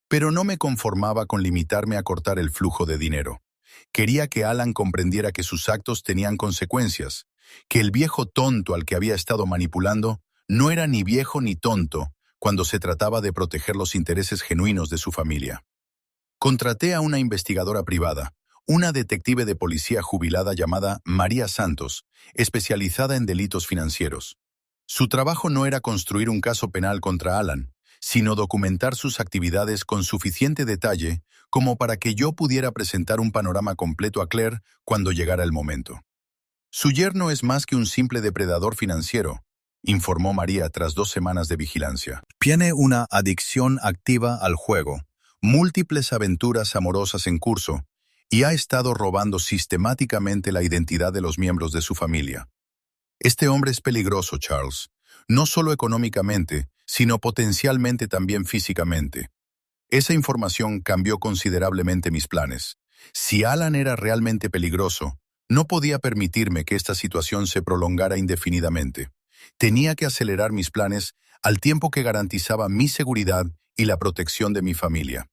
[SPEAKER 1] Pero no me conformaba con limitarme a cortar el flujo de dinero. Quería que Alan comprendiera que sus actos tenían consecuencias, que el viejo tonto al que había estado manipulando no era ni viejo ni tonto cuando se trataba de proteger los intereses genuinos de su familia. Contraté a una investigadora privada, una detective de policía jubilada llamada María Santos, especializada en delitos financieros. Su trabajo no era construir un caso penal contra Alan, sino documentar sus actividades con suficiente detalle como para que yo pudiera presentar un panorama completo a Claire cuando llegara el momento. Su yerno es más que un simple depredador financiero, informó María tras 2 semanas de vigilancia.
[SPEAKER 2] Tiene una adicción activa al juego, múltiples aventuras amorosas en curso, y ha estado robando sistemáticamente la identidad de los miembros de su familia.
[SPEAKER 1] Este hombre es peligroso, Charles, no solo económicamente, sino potencialmente también físicamente. Esa información cambió considerablemente mis planes. Si Alan era realmente peligroso, no podía permitirme que esta situación se prolongara indefinidamente. Tenía que acelerar mis planes al tiempo que garantizaba mi seguridad y la protección de mi familia.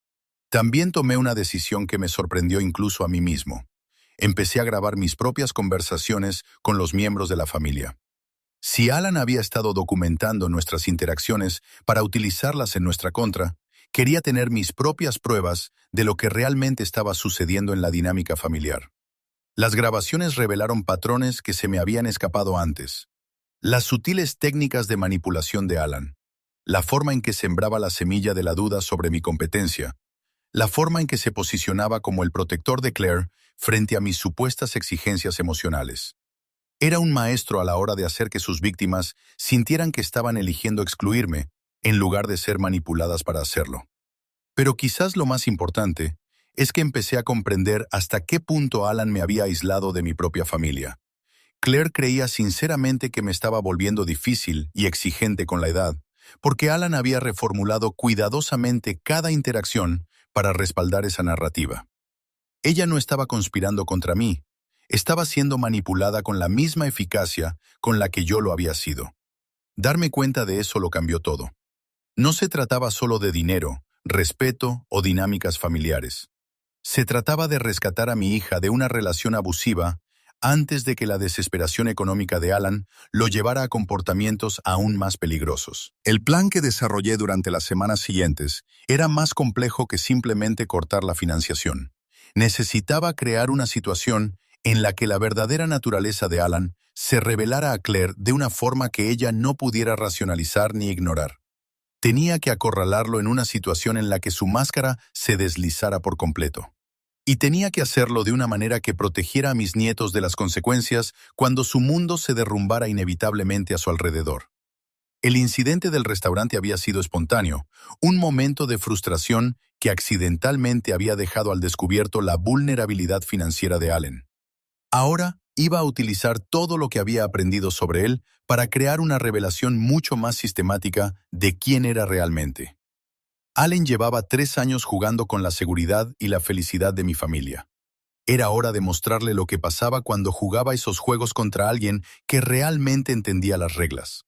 [SPEAKER 1] También tomé una decisión que me sorprendió incluso a mí mismo. Empecé a grabar mis propias conversaciones con los miembros de la familia. Si Alan había estado documentando nuestras interacciones para utilizarlas en nuestra contra, quería tener mis propias pruebas de lo que realmente estaba sucediendo en la dinámica familiar. Las grabaciones revelaron patrones que se me habían escapado antes. Las sutiles técnicas de manipulación de Alan, la forma en que sembraba la semilla de la duda sobre mi competencia, la forma en que se posicionaba como el protector de Claire frente a mis supuestas exigencias emocionales. Era un maestro a la hora de hacer que sus víctimas sintieran que estaban eligiendo excluirme, en lugar de ser manipuladas para hacerlo. Pero quizás lo más importante es que empecé a comprender hasta qué punto Alan me había aislado de mi propia familia. Claire creía sinceramente que me estaba volviendo difícil y exigente con la edad, porque Alan había reformulado cuidadosamente cada interacción para respaldar esa narrativa. Ella no estaba conspirando contra mí, estaba siendo manipulada con la misma eficacia con la que yo lo había sido. Darme cuenta de eso lo cambió todo. No se trataba solo de dinero, respeto o dinámicas familiares. Se trataba de rescatar a mi hija de una relación abusiva antes de que la desesperación económica de Alan lo llevara a comportamientos aún más peligrosos. El plan que desarrollé durante las semanas siguientes era más complejo que simplemente cortar la financiación. Necesitaba crear una situación en la que la verdadera naturaleza de Alan se revelara a Claire de una forma que ella no pudiera racionalizar ni ignorar. Tenía que acorralarlo en una situación en la que su máscara se deslizara por completo. Y tenía que hacerlo de una manera que protegiera a mis nietos de las consecuencias cuando su mundo se derrumbara inevitablemente a su alrededor. El incidente del restaurante había sido espontáneo, un momento de frustración que accidentalmente había dejado al descubierto la vulnerabilidad financiera de Allen. Ahora iba a utilizar todo lo que había aprendido sobre él para crear una revelación mucho más sistemática de quién era realmente. Allen llevaba 3 años jugando con la seguridad y la felicidad de mi familia. Era hora de mostrarle lo que pasaba cuando jugaba esos juegos contra alguien que realmente entendía las reglas.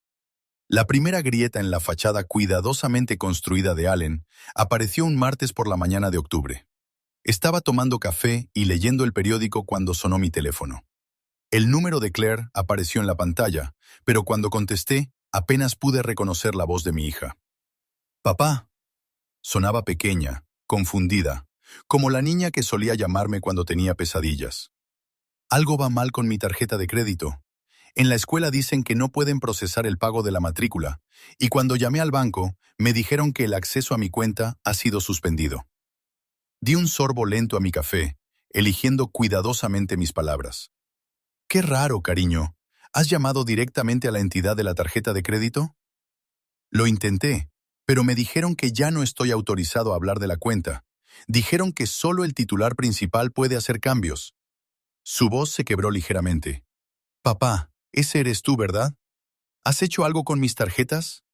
[SPEAKER 1] La primera grieta en la fachada cuidadosamente construida de Allen apareció un martes por la mañana de octubre. Estaba tomando café y leyendo el periódico cuando sonó mi teléfono. El número de Claire apareció en la pantalla, pero cuando contesté, apenas pude reconocer la voz de mi hija. «Papá». Sonaba pequeña, confundida, como la niña que solía llamarme cuando tenía pesadillas. «Algo va mal con mi tarjeta de crédito. En la escuela dicen que no pueden procesar el pago de la matrícula, y cuando llamé al banco, me dijeron que el acceso a mi cuenta ha sido suspendido». Di un sorbo lento a mi café, eligiendo cuidadosamente mis palabras. «Qué raro, cariño. ¿Has llamado directamente a la entidad de la tarjeta de crédito?» «Lo intenté, pero me dijeron que ya no estoy autorizado a hablar de la cuenta. Dijeron que solo el titular principal puede hacer cambios». Su voz se quebró ligeramente. «Papá, ese eres tú, ¿verdad? ¿Has hecho algo con mis tarjetas?»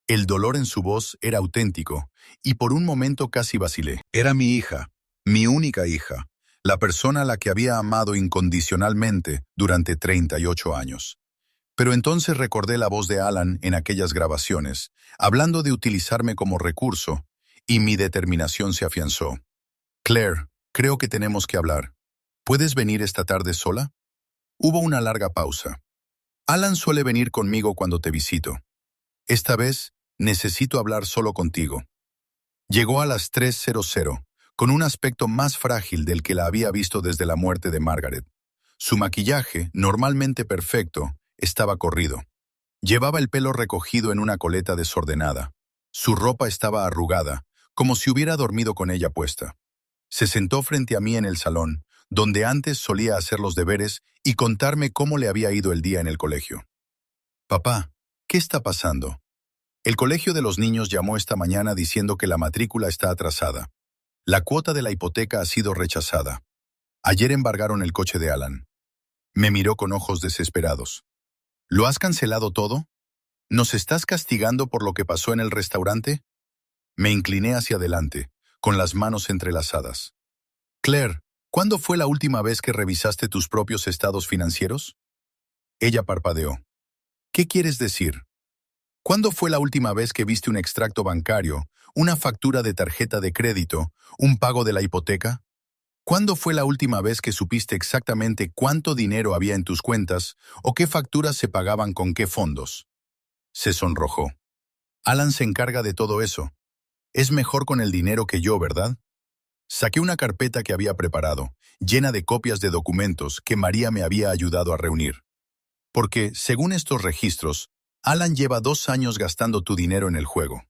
[SPEAKER 1] El dolor en su voz era auténtico, y por un momento casi vacilé. Era mi hija, mi única hija, la persona a la que había amado incondicionalmente durante 38 años. Pero entonces recordé la voz de Alan en aquellas grabaciones, hablando de utilizarme como recurso, y mi determinación se afianzó. «Claire, creo que tenemos que hablar. ¿Puedes venir esta tarde sola?» Hubo una larga pausa. «Alan suele venir conmigo cuando te visito. Esta vez necesito hablar solo contigo». Llegó a las 3:00, con un aspecto más frágil del que la había visto desde la muerte de Margaret. Su maquillaje, normalmente perfecto, estaba corrido. Llevaba el pelo recogido en una coleta desordenada. Su ropa estaba arrugada, como si hubiera dormido con ella puesta. Se sentó frente a mí en el salón, donde antes solía hacer los deberes y contarme cómo le había ido el día en el colegio. Papá, ¿qué está pasando? El colegio de los niños llamó esta mañana diciendo que la matrícula está atrasada. La cuota de la hipoteca ha sido rechazada. Ayer embargaron el coche de Alan. Me miró con ojos desesperados. ¿Lo has cancelado todo? ¿Nos estás castigando por lo que pasó en el restaurante? Me incliné hacia adelante, con las manos entrelazadas. Claire, ¿cuándo fue la última vez que revisaste tus propios estados financieros? Ella parpadeó. ¿Qué quieres decir? ¿Cuándo fue la última vez que viste un extracto bancario, una factura de tarjeta de crédito, un pago de la hipoteca? ¿Cuándo fue la última vez que supiste exactamente cuánto dinero había en tus cuentas o qué facturas se pagaban con qué fondos? Se sonrojó. Alan se encarga de todo eso. Es mejor con el dinero que yo, ¿verdad? Saqué una carpeta que había preparado, llena de copias de documentos que María me había ayudado a reunir. Porque, según estos registros, Alan lleva 2 años gastando tu dinero en el juego.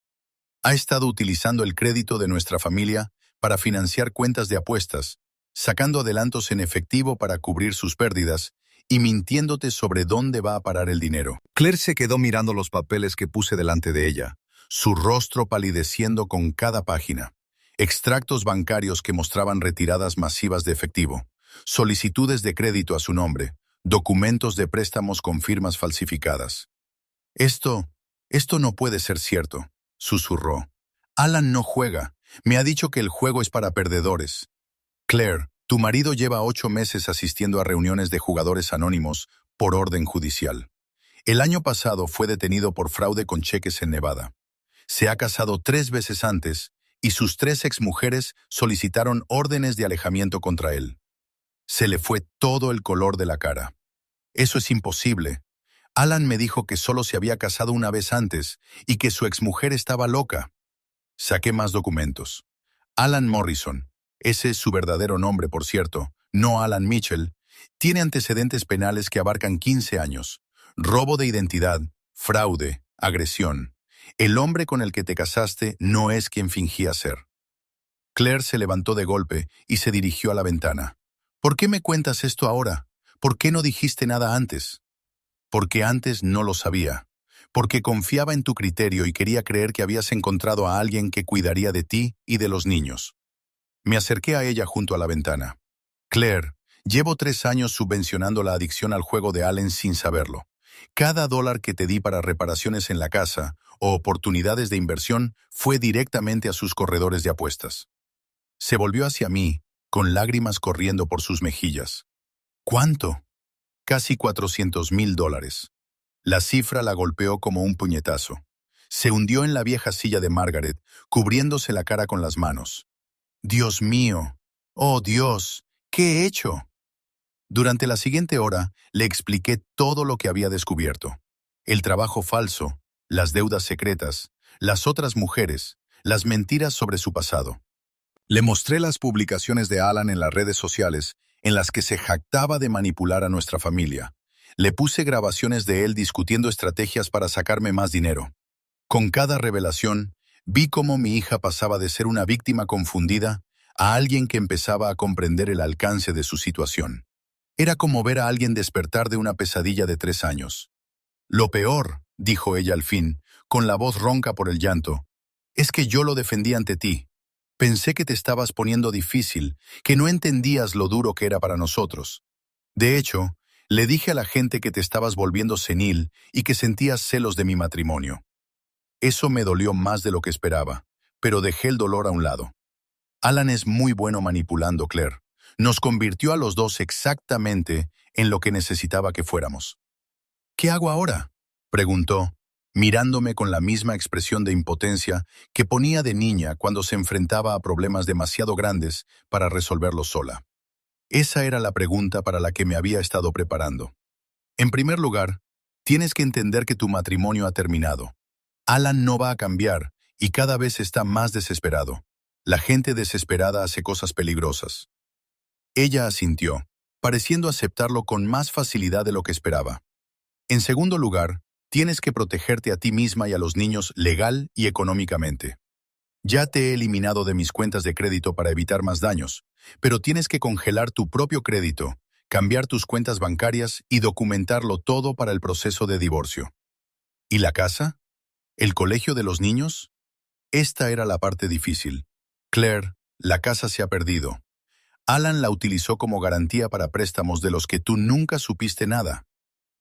[SPEAKER 1] Ha estado utilizando el crédito de nuestra familia para financiar cuentas de apuestas, sacando adelantos en efectivo para cubrir sus pérdidas y mintiéndote sobre dónde va a parar el dinero.
[SPEAKER 2] Claire se quedó mirando los papeles que puse delante de ella,
[SPEAKER 1] Su rostro palideciendo con cada página. Extractos bancarios que mostraban retiradas masivas de efectivo, solicitudes de crédito a su nombre, documentos de préstamos con firmas falsificadas. Esto no puede ser cierto, susurró. Alan no juega. Me ha dicho que el juego es para perdedores. Claire, tu marido lleva 8 meses asistiendo a reuniones de jugadores anónimos por orden judicial. El año pasado fue detenido por fraude con cheques en Nevada. Se ha casado 3 veces antes y sus 3 exmujeres solicitaron órdenes de alejamiento contra él. Se le fue todo el color de la cara. Eso es imposible. Alan me dijo que solo se había casado una vez antes y que su exmujer estaba loca. Saqué más documentos. Alan Morrison, ese es su verdadero nombre, por cierto, no Alan Mitchell, tiene antecedentes penales que abarcan 15 años. Robo de identidad, fraude, agresión. El hombre con el que te casaste no es quien fingía ser. Claire se levantó de golpe y se dirigió a la ventana. ¿Por qué me cuentas esto ahora? ¿Por qué no dijiste nada antes? Porque antes no lo sabía. Porque confiaba en tu criterio y quería creer que habías encontrado a alguien que cuidaría de ti y de los niños. Me acerqué a ella junto a la ventana. Claire, llevo 3 años subvencionando la adicción al juego de Allen sin saberlo. Cada dólar que te di para reparaciones en la casa o oportunidades de inversión fue directamente a sus corredores de apuestas. Se volvió hacia mí, con lágrimas corriendo por sus mejillas. ¿Cuánto? Casi $400,000. La cifra la golpeó como un puñetazo. Se hundió en la vieja silla de Margaret, cubriéndose la cara con las manos. Dios mío, oh Dios, ¿qué he hecho? Durante la siguiente hora le expliqué todo lo que había descubierto. El trabajo falso, las deudas secretas, las otras mujeres, las mentiras sobre su pasado. Le mostré las publicaciones de Alan en las redes sociales en las que se jactaba de manipular a nuestra familia. Le puse grabaciones de él discutiendo estrategias para sacarme más dinero. Con cada revelación, vi cómo mi hija pasaba de ser una víctima confundida a alguien que empezaba a comprender el alcance de su situación. Era como ver a alguien despertar de una pesadilla de 3 años. Lo peor, dijo ella al fin, con la voz ronca por el llanto, es que yo lo defendí ante ti. Pensé que te estabas poniendo difícil, que no entendías lo duro que era para nosotros. De hecho, le dije a la gente que te estabas volviendo senil y que sentías celos de mi matrimonio. Eso me dolió más de lo que esperaba, pero dejé el dolor a un lado. Alan es muy bueno manipulando, Claire. Nos convirtió a los dos exactamente en lo que necesitaba que fuéramos. ¿Qué hago ahora?, preguntó, mirándome con la misma expresión de impotencia que ponía de niña cuando se enfrentaba a problemas demasiado grandes para resolverlos sola. Esa era la pregunta para la que me había estado preparando. En primer lugar, tienes que entender que tu matrimonio ha terminado. Alan no va a cambiar y cada vez está más desesperado. La gente desesperada hace cosas peligrosas. Ella asintió, pareciendo aceptarlo con más facilidad de lo que esperaba. En segundo lugar, tienes que protegerte a ti misma y a los niños legal y económicamente. Ya te he eliminado de mis cuentas de crédito para evitar más daños, pero tienes que congelar tu propio crédito, cambiar tus cuentas bancarias y documentarlo todo para el proceso de divorcio. ¿Y la casa? ¿El colegio de los niños? Esta era la parte difícil. Claire, la casa se ha perdido. Alan la utilizó como garantía para préstamos de los que tú nunca supiste nada.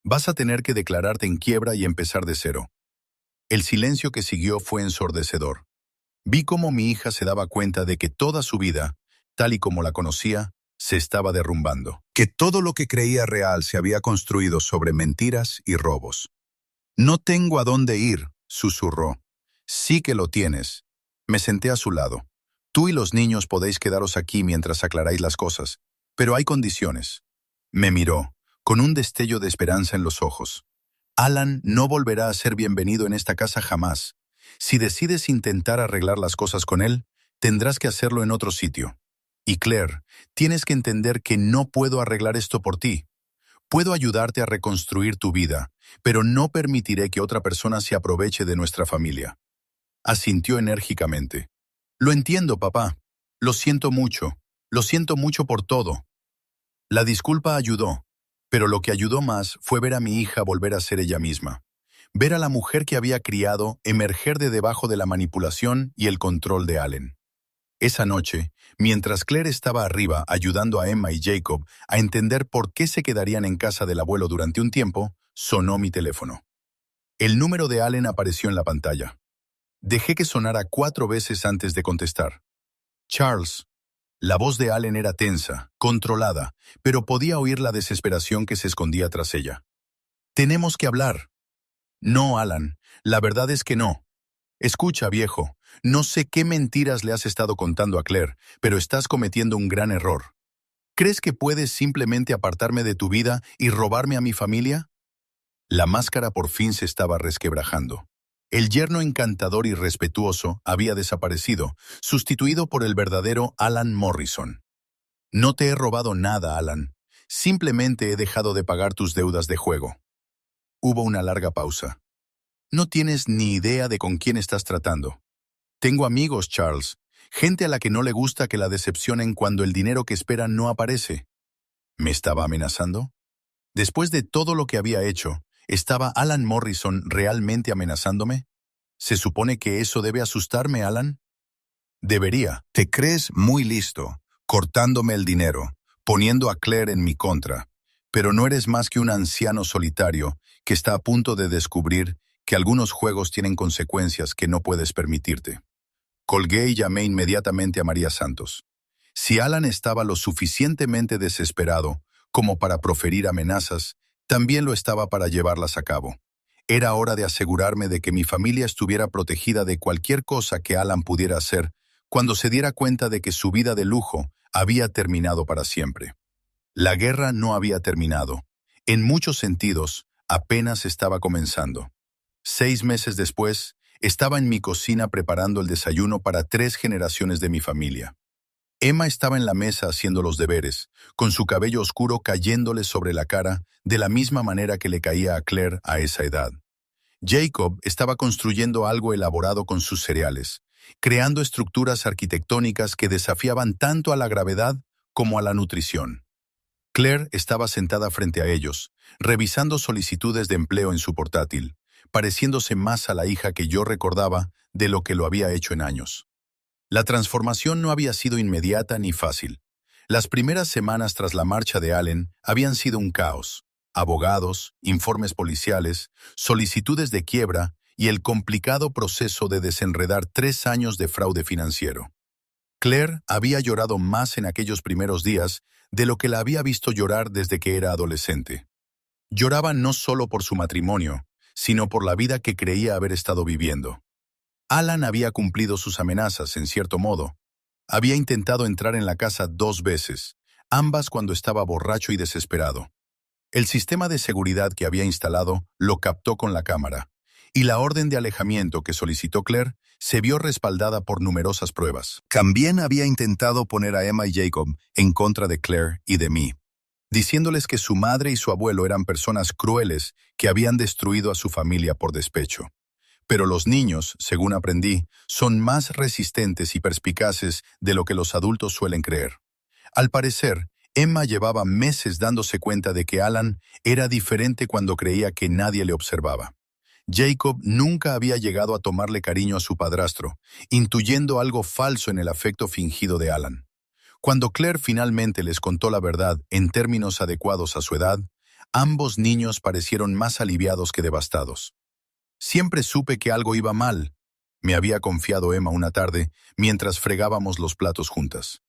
[SPEAKER 1] Vas a tener que declararte en quiebra y empezar de cero. El silencio que siguió fue ensordecedor. Vi cómo mi hija se daba cuenta de que toda su vida, tal y como la conocía, se estaba derrumbando.
[SPEAKER 2] Que todo lo que creía real se había construido sobre mentiras y robos. «No tengo a dónde ir», susurró. «Sí que lo tienes». Me senté a su lado. «Tú y los niños podéis quedaros aquí mientras aclaráis las cosas, pero hay condiciones». Me miró, con un destello de esperanza en los ojos. «Alan no volverá a ser bienvenido en esta casa jamás. Si decides intentar arreglar las cosas con él, tendrás que hacerlo en otro sitio. Y Claire, tienes que entender que no puedo arreglar esto por ti. Puedo ayudarte a reconstruir tu vida, pero no permitiré que otra persona se aproveche de nuestra familia». Asintió enérgicamente. «Lo entiendo, papá. Lo siento mucho. Lo siento mucho por todo». La disculpa ayudó, pero lo que ayudó más fue ver a mi hija volver a ser ella misma. Ver a la mujer que había criado emerger de debajo de la manipulación y el control de Allen. Esa noche, mientras Claire estaba arriba ayudando a Emma y Jacob a entender por qué se quedarían en casa del abuelo durante un tiempo, sonó mi teléfono. El número de Allen apareció en la pantalla. Dejé que sonara 4 veces antes de contestar. «Charles». La voz de Allen era tensa, controlada, pero podía oír la desesperación que se escondía tras ella. «Tenemos que hablar». «No, Alan, la verdad es que no». «Escucha, viejo, no sé qué mentiras le has estado contando a Claire, pero estás cometiendo un gran error. ¿Crees que puedes simplemente apartarme de tu vida y robarme a mi familia?» La máscara por fin se estaba resquebrajando. El yerno encantador y respetuoso había desaparecido, sustituido por el verdadero Alan Morrison. «No te he robado nada, Alan. Simplemente he dejado de pagar tus deudas de juego». Hubo una larga pausa. «No tienes ni idea de con quién estás tratando. Tengo amigos, Charles, gente a la que no le gusta que la decepcionen cuando el dinero que esperan no aparece». ¿Me estaba amenazando? Después de todo lo que había hecho, ¿estaba Alan Morrison realmente amenazándome? ¿Se supone que eso debe asustarme, Alan? Debería. Te crees muy listo, cortándome el dinero, poniendo a Claire en mi contra, pero no eres más que un anciano solitario que está a punto de descubrir que algunos juegos tienen consecuencias que no puedes permitirte. Colgué y llamé inmediatamente a María Santos. Si Alan estaba lo suficientemente desesperado como para proferir amenazas, también lo estaba para llevarlas a cabo. Era hora de asegurarme de que mi familia estuviera protegida de cualquier cosa que Alan pudiera hacer cuando se diera cuenta de que su vida de lujo había terminado para siempre. La guerra no había terminado. En muchos sentidos, apenas estaba comenzando. 6 meses después, estaba en mi cocina preparando el desayuno para 3 generaciones de mi familia. Emma estaba en la mesa haciendo los deberes, con su cabello oscuro cayéndole sobre la cara de la misma manera que le caía a Claire a esa edad. Jacob estaba construyendo algo elaborado con sus cereales, creando estructuras arquitectónicas que desafiaban tanto a la gravedad como a la nutrición. Claire estaba sentada frente a ellos, revisando solicitudes de empleo en su portátil, pareciéndose más a la hija que yo recordaba de lo que lo había hecho en años. La transformación no había sido inmediata ni fácil. Las primeras semanas tras la marcha de Allen habían sido un caos. Abogados, informes policiales, solicitudes de quiebra y el complicado proceso de desenredar 3 años de fraude financiero. Claire había llorado más en aquellos primeros días de lo que la había visto llorar desde que era adolescente. Lloraba no solo por su matrimonio, sino por la vida que creía haber estado viviendo. Alan había cumplido sus amenazas, en cierto modo. Había intentado entrar en la casa 2 veces, ambas cuando estaba borracho y desesperado. El sistema de seguridad que había instalado lo captó con la cámara, y la orden de alejamiento que solicitó Claire se vio respaldada por numerosas pruebas. También había intentado poner a Emma y Jacob en contra de Claire y de mí, diciéndoles que su madre y su abuelo eran personas crueles que habían destruido a su familia por despecho.
[SPEAKER 1] Pero los niños, según aprendí, son más resistentes y perspicaces de lo que los adultos suelen creer. Al parecer, Emma llevaba meses dándose cuenta de que Alan era diferente cuando creía que nadie le observaba. Jacob nunca había llegado a tomarle cariño a su padrastro, intuyendo algo falso en el afecto fingido de Alan. Cuando Claire finalmente les contó la verdad en términos adecuados a su edad, ambos niños parecieron más aliviados que devastados. Siempre supe que algo iba mal, me había confiado Emma una tarde mientras fregábamos los platos juntas.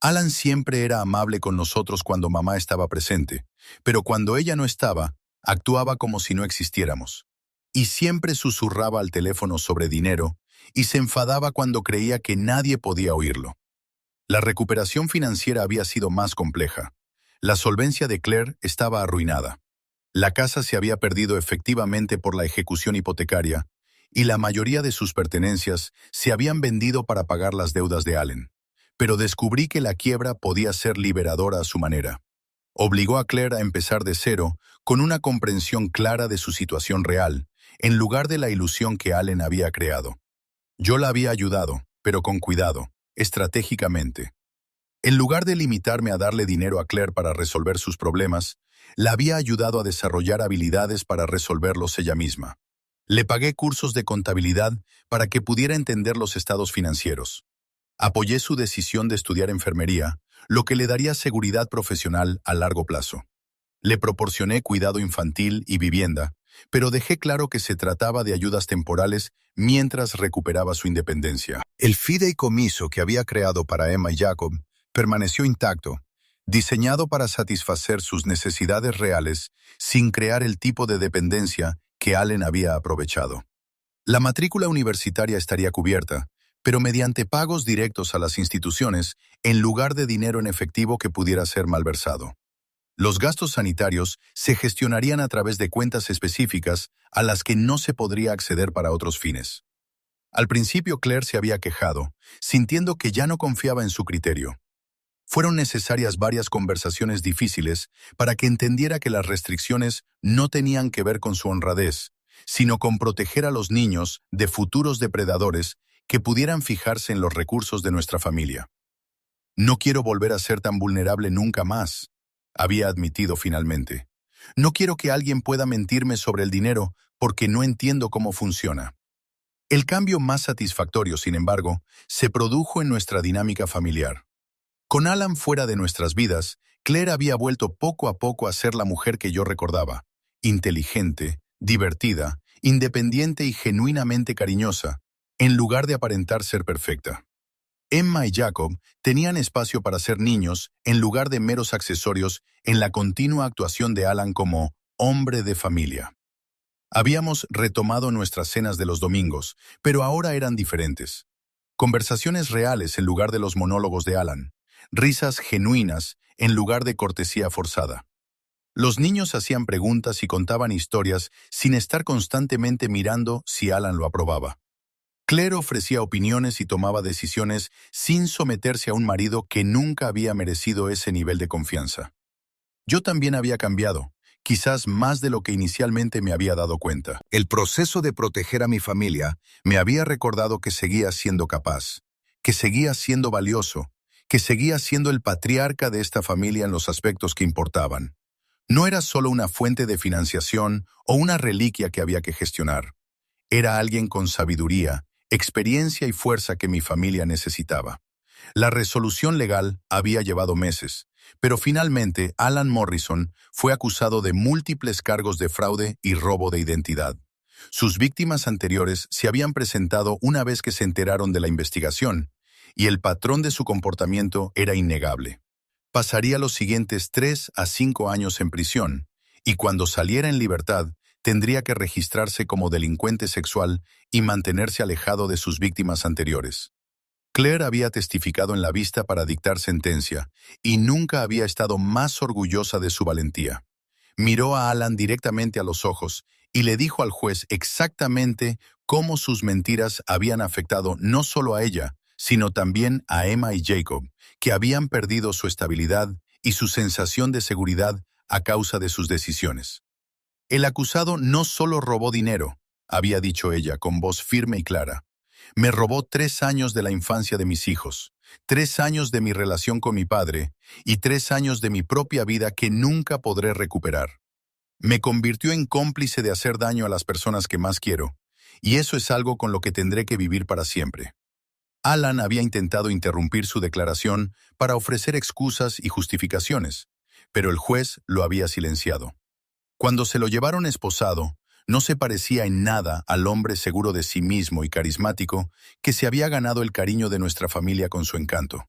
[SPEAKER 1] Alan siempre era amable con nosotros cuando mamá estaba presente, pero cuando ella no estaba, actuaba como si no existiéramos. Y siempre susurraba al teléfono sobre dinero y se enfadaba cuando creía que nadie podía oírlo. La recuperación financiera había sido más compleja. La solvencia de Claire estaba arruinada. La casa se había perdido efectivamente por la ejecución hipotecaria y la mayoría de sus pertenencias se habían vendido para pagar las deudas de Allen. Pero descubrí que la quiebra podía ser liberadora a su manera. Obligó a Claire a empezar de cero con una comprensión clara de su situación real, en lugar de la ilusión que Allen había creado. Yo la había ayudado, pero con cuidado, estratégicamente. En lugar de limitarme a darle dinero a Claire para resolver sus problemas, la había ayudado a desarrollar habilidades para resolverlos ella misma. Le pagué cursos de contabilidad para que pudiera entender los estados financieros. Apoyé su decisión de estudiar enfermería, lo que le daría seguridad profesional a largo plazo. Le proporcioné cuidado infantil y vivienda, pero dejé claro que se trataba de ayudas temporales mientras recuperaba su independencia. El fideicomiso que había creado para Emma y Jacob permaneció intacto, diseñado para satisfacer sus necesidades reales sin crear el tipo de dependencia que Allen había aprovechado. La matrícula universitaria estaría cubierta, pero mediante pagos directos a las instituciones en lugar de dinero en efectivo que pudiera ser malversado. Los gastos sanitarios se gestionarían a través de cuentas específicas a las que no se podría acceder para otros fines. Al principio Claire se había quejado, sintiendo que ya no confiaba en su criterio. Fueron necesarias varias conversaciones difíciles para que entendiera que las restricciones no tenían que ver con su honradez, sino con proteger a los niños de futuros depredadores que pudieran fijarse en los recursos de nuestra familia. No quiero volver a ser tan vulnerable nunca más, había admitido finalmente. No quiero que alguien pueda mentirme sobre el dinero porque no entiendo cómo funciona. El cambio más satisfactorio, sin embargo, se produjo en nuestra dinámica familiar. Con Alan fuera de nuestras vidas, Claire había vuelto poco a poco a ser la mujer que yo recordaba, inteligente, divertida, independiente y genuinamente cariñosa, en lugar de aparentar ser perfecta. Emma y Jacob tenían espacio para ser niños en lugar de meros accesorios en la continua actuación de Alan como hombre de familia. Habíamos retomado nuestras cenas de los domingos, pero ahora eran diferentes. Conversaciones reales en lugar de los monólogos de Alan. Risas genuinas en lugar de cortesía forzada. Los niños hacían preguntas y contaban historias sin estar constantemente mirando si Alan lo aprobaba. Claire ofrecía opiniones y tomaba decisiones sin someterse a un marido que nunca había merecido ese nivel de confianza. Yo también había cambiado, quizás más de lo que inicialmente me había dado cuenta. El proceso de proteger a mi familia me había recordado que seguía siendo capaz, que seguía siendo valioso, que seguía siendo el patriarca de esta familia en los aspectos que importaban. No era solo una fuente de financiación o una reliquia que había que gestionar. Era alguien con sabiduría, experiencia y fuerza que mi familia necesitaba. La resolución legal había llevado meses, pero finalmente Alan Morrison fue acusado de múltiples cargos de fraude y robo de identidad. Sus víctimas anteriores se habían presentado una vez que se enteraron de la investigación, y el patrón de su comportamiento era innegable. Pasaría los siguientes 3 a 5 años en prisión, y cuando saliera en libertad, tendría que registrarse como delincuente sexual y mantenerse alejado de sus víctimas anteriores. Claire había testificado en la vista para dictar sentencia, y nunca había estado más orgullosa de su valentía. Miró a Alan directamente a los ojos y le dijo al juez exactamente cómo sus mentiras habían afectado no solo a ella, sino también a Emma y Jacob, que habían perdido su estabilidad y su sensación de seguridad a causa de sus decisiones. El acusado no solo robó dinero, había dicho ella con voz firme y clara. Me robó 3 años de la infancia de mis hijos, 3 años de mi relación con mi padre y 3 años de mi propia vida que nunca podré recuperar. Me convirtió en cómplice de hacer daño a las personas que más quiero, y eso es algo con lo que tendré que vivir para siempre. Alan había intentado interrumpir su declaración para ofrecer excusas y justificaciones, pero el juez lo había silenciado. Cuando se lo llevaron esposado, no se parecía en nada al hombre seguro de sí mismo y carismático que se había ganado el cariño de nuestra familia con su encanto.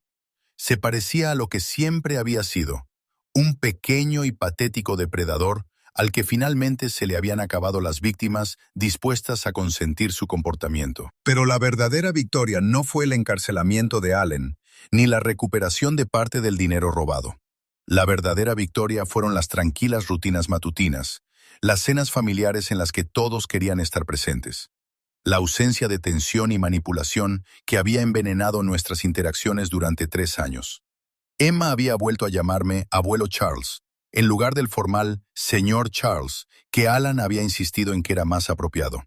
[SPEAKER 1] Se parecía a lo que siempre había sido, un pequeño y patético depredador al que finalmente se le habían acabado las víctimas dispuestas a consentir su comportamiento.
[SPEAKER 2] Pero la verdadera victoria no fue el encarcelamiento de Allen,
[SPEAKER 1] Ni la recuperación de parte del dinero robado. La verdadera victoria fueron las tranquilas rutinas matutinas, las cenas familiares en las que todos querían estar presentes, la ausencia de tensión y manipulación que había envenenado nuestras interacciones durante 3 años. Emma había vuelto a llamarme abuelo Charles, en lugar del formal señor Charles, que Alan había insistido en que era más apropiado.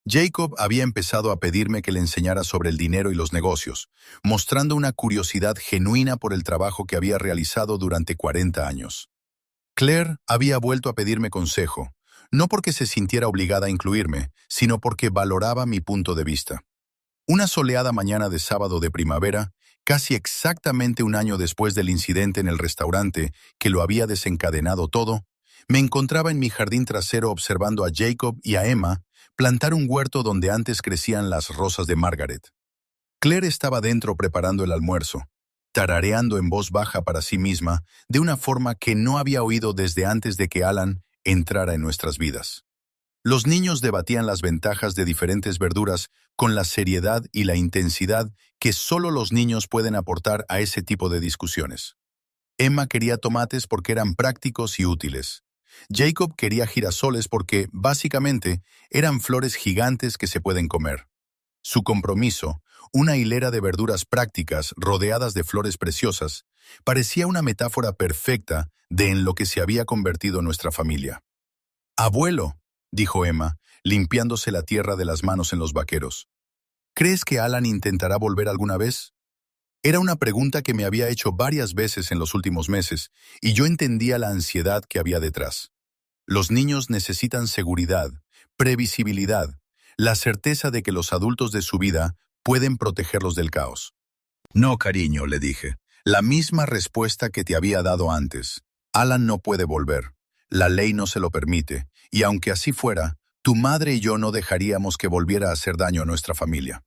[SPEAKER 1] Jacob había empezado a pedirme que le enseñara sobre el dinero y los negocios, mostrando una curiosidad genuina por el trabajo que había realizado durante 40 años. Claire había vuelto a pedirme consejo, no porque se sintiera obligada a incluirme, sino porque valoraba mi punto de vista. Una soleada mañana de sábado de primavera, casi exactamente un año después del incidente en el restaurante que lo había desencadenado todo, me encontraba en mi jardín trasero observando a Jacob y a Emma plantar un huerto donde antes crecían las rosas de Margaret. Claire estaba dentro preparando el almuerzo, tarareando en voz baja para sí misma de una forma que no había oído desde antes de que Alan entrara en nuestras vidas. Los niños debatían las ventajas de diferentes verduras con la seriedad y la intensidad que solo los niños pueden aportar a ese tipo de discusiones. Emma quería tomates porque eran prácticos y útiles. Jacob quería girasoles porque, básicamente, eran flores gigantes que se pueden comer. Su compromiso, una hilera de verduras prácticas rodeadas de flores preciosas, parecía una metáfora perfecta de en lo que se había convertido nuestra familia. «Abuelo», dijo Emma, limpiándose la tierra de las manos en los vaqueros. «¿Crees que Alan intentará volver alguna vez?» Era una pregunta que me había hecho varias veces en los últimos meses, y yo entendía la ansiedad que había detrás. Los niños necesitan seguridad, previsibilidad, la certeza de que los adultos de su vida pueden protegerlos del caos.
[SPEAKER 2] No, cariño, le dije.
[SPEAKER 1] La misma respuesta que te había dado antes. Alan no puede volver. La ley no se lo permite, y aunque así fuera, tu madre y yo no dejaríamos que volviera a hacer daño a nuestra familia.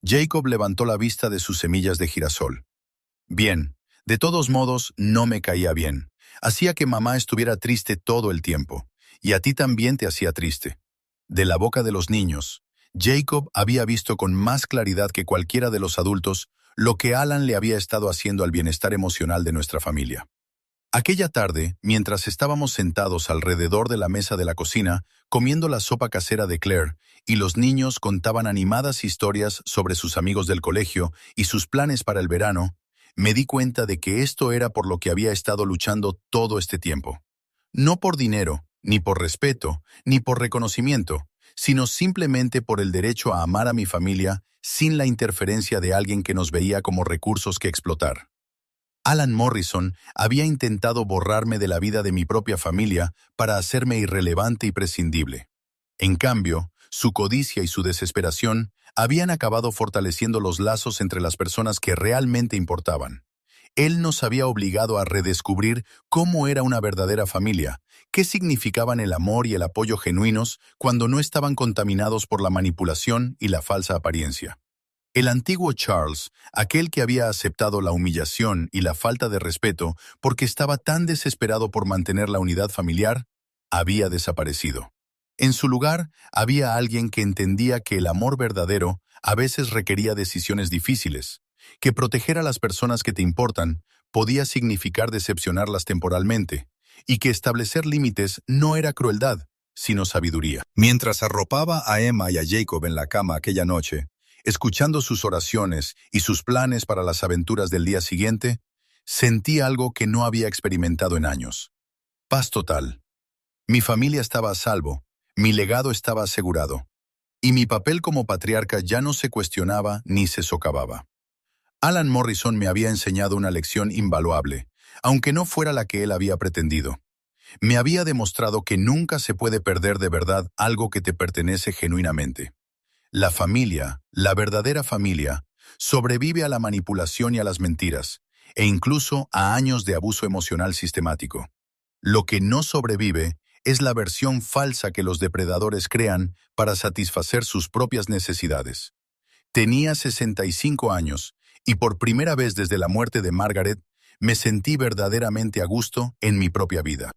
[SPEAKER 1] Jacob levantó la vista de sus semillas de girasol. Bien, de todos modos, no me caía bien. Hacía que mamá estuviera triste todo el tiempo, y a ti también te hacía triste. De la boca de los niños, Jacob había visto con más claridad que cualquiera de los adultos lo que Alan le había estado haciendo al bienestar emocional de nuestra familia. Aquella tarde, mientras estábamos sentados alrededor de la mesa de la cocina, comiendo la sopa casera de Claire, y los niños contaban animadas historias sobre sus amigos del colegio y sus planes para el verano, me di cuenta de que esto era por lo que había estado luchando todo este tiempo. No por dinero, ni por respeto, ni por reconocimiento, sino simplemente por el derecho a amar a mi familia sin la interferencia de alguien que nos veía como recursos que explotar. Alan Morrison había intentado borrarme de la vida de mi propia familia para hacerme irrelevante y prescindible. En cambio, su codicia y su desesperación habían acabado fortaleciendo los lazos entre las personas que realmente importaban. Él nos había obligado a redescubrir cómo era una verdadera familia, qué significaban el amor y el apoyo genuinos cuando no estaban contaminados por la manipulación y la falsa apariencia. El antiguo Charles, aquel que había aceptado la humillación y la falta de respeto porque estaba tan desesperado por mantener la unidad familiar, había desaparecido. En su lugar, había alguien que entendía que el amor verdadero a veces requería decisiones difíciles, que proteger a las personas que te importan podía significar decepcionarlas temporalmente, y que establecer límites no era crueldad, sino sabiduría.
[SPEAKER 2] Mientras arropaba a Emma y a Jacob en la cama aquella noche, escuchando sus oraciones y sus planes para las aventuras del día siguiente, sentí algo que no había experimentado en años. Paz total. Mi familia estaba a salvo, mi legado estaba asegurado,
[SPEAKER 1] y mi papel como patriarca ya no se cuestionaba ni se socavaba. Alan Morrison me había enseñado una lección invaluable, aunque no fuera la que él había pretendido. Me había demostrado que nunca se puede perder de verdad algo que te pertenece genuinamente. La familia, la verdadera familia, sobrevive a la manipulación y a las mentiras, e incluso a años de abuso emocional sistemático. Lo que no sobrevive es la versión falsa que los depredadores crean para satisfacer sus propias necesidades. Tenía 65 años, y por primera vez desde la muerte de Margaret, me sentí verdaderamente a gusto en mi propia vida.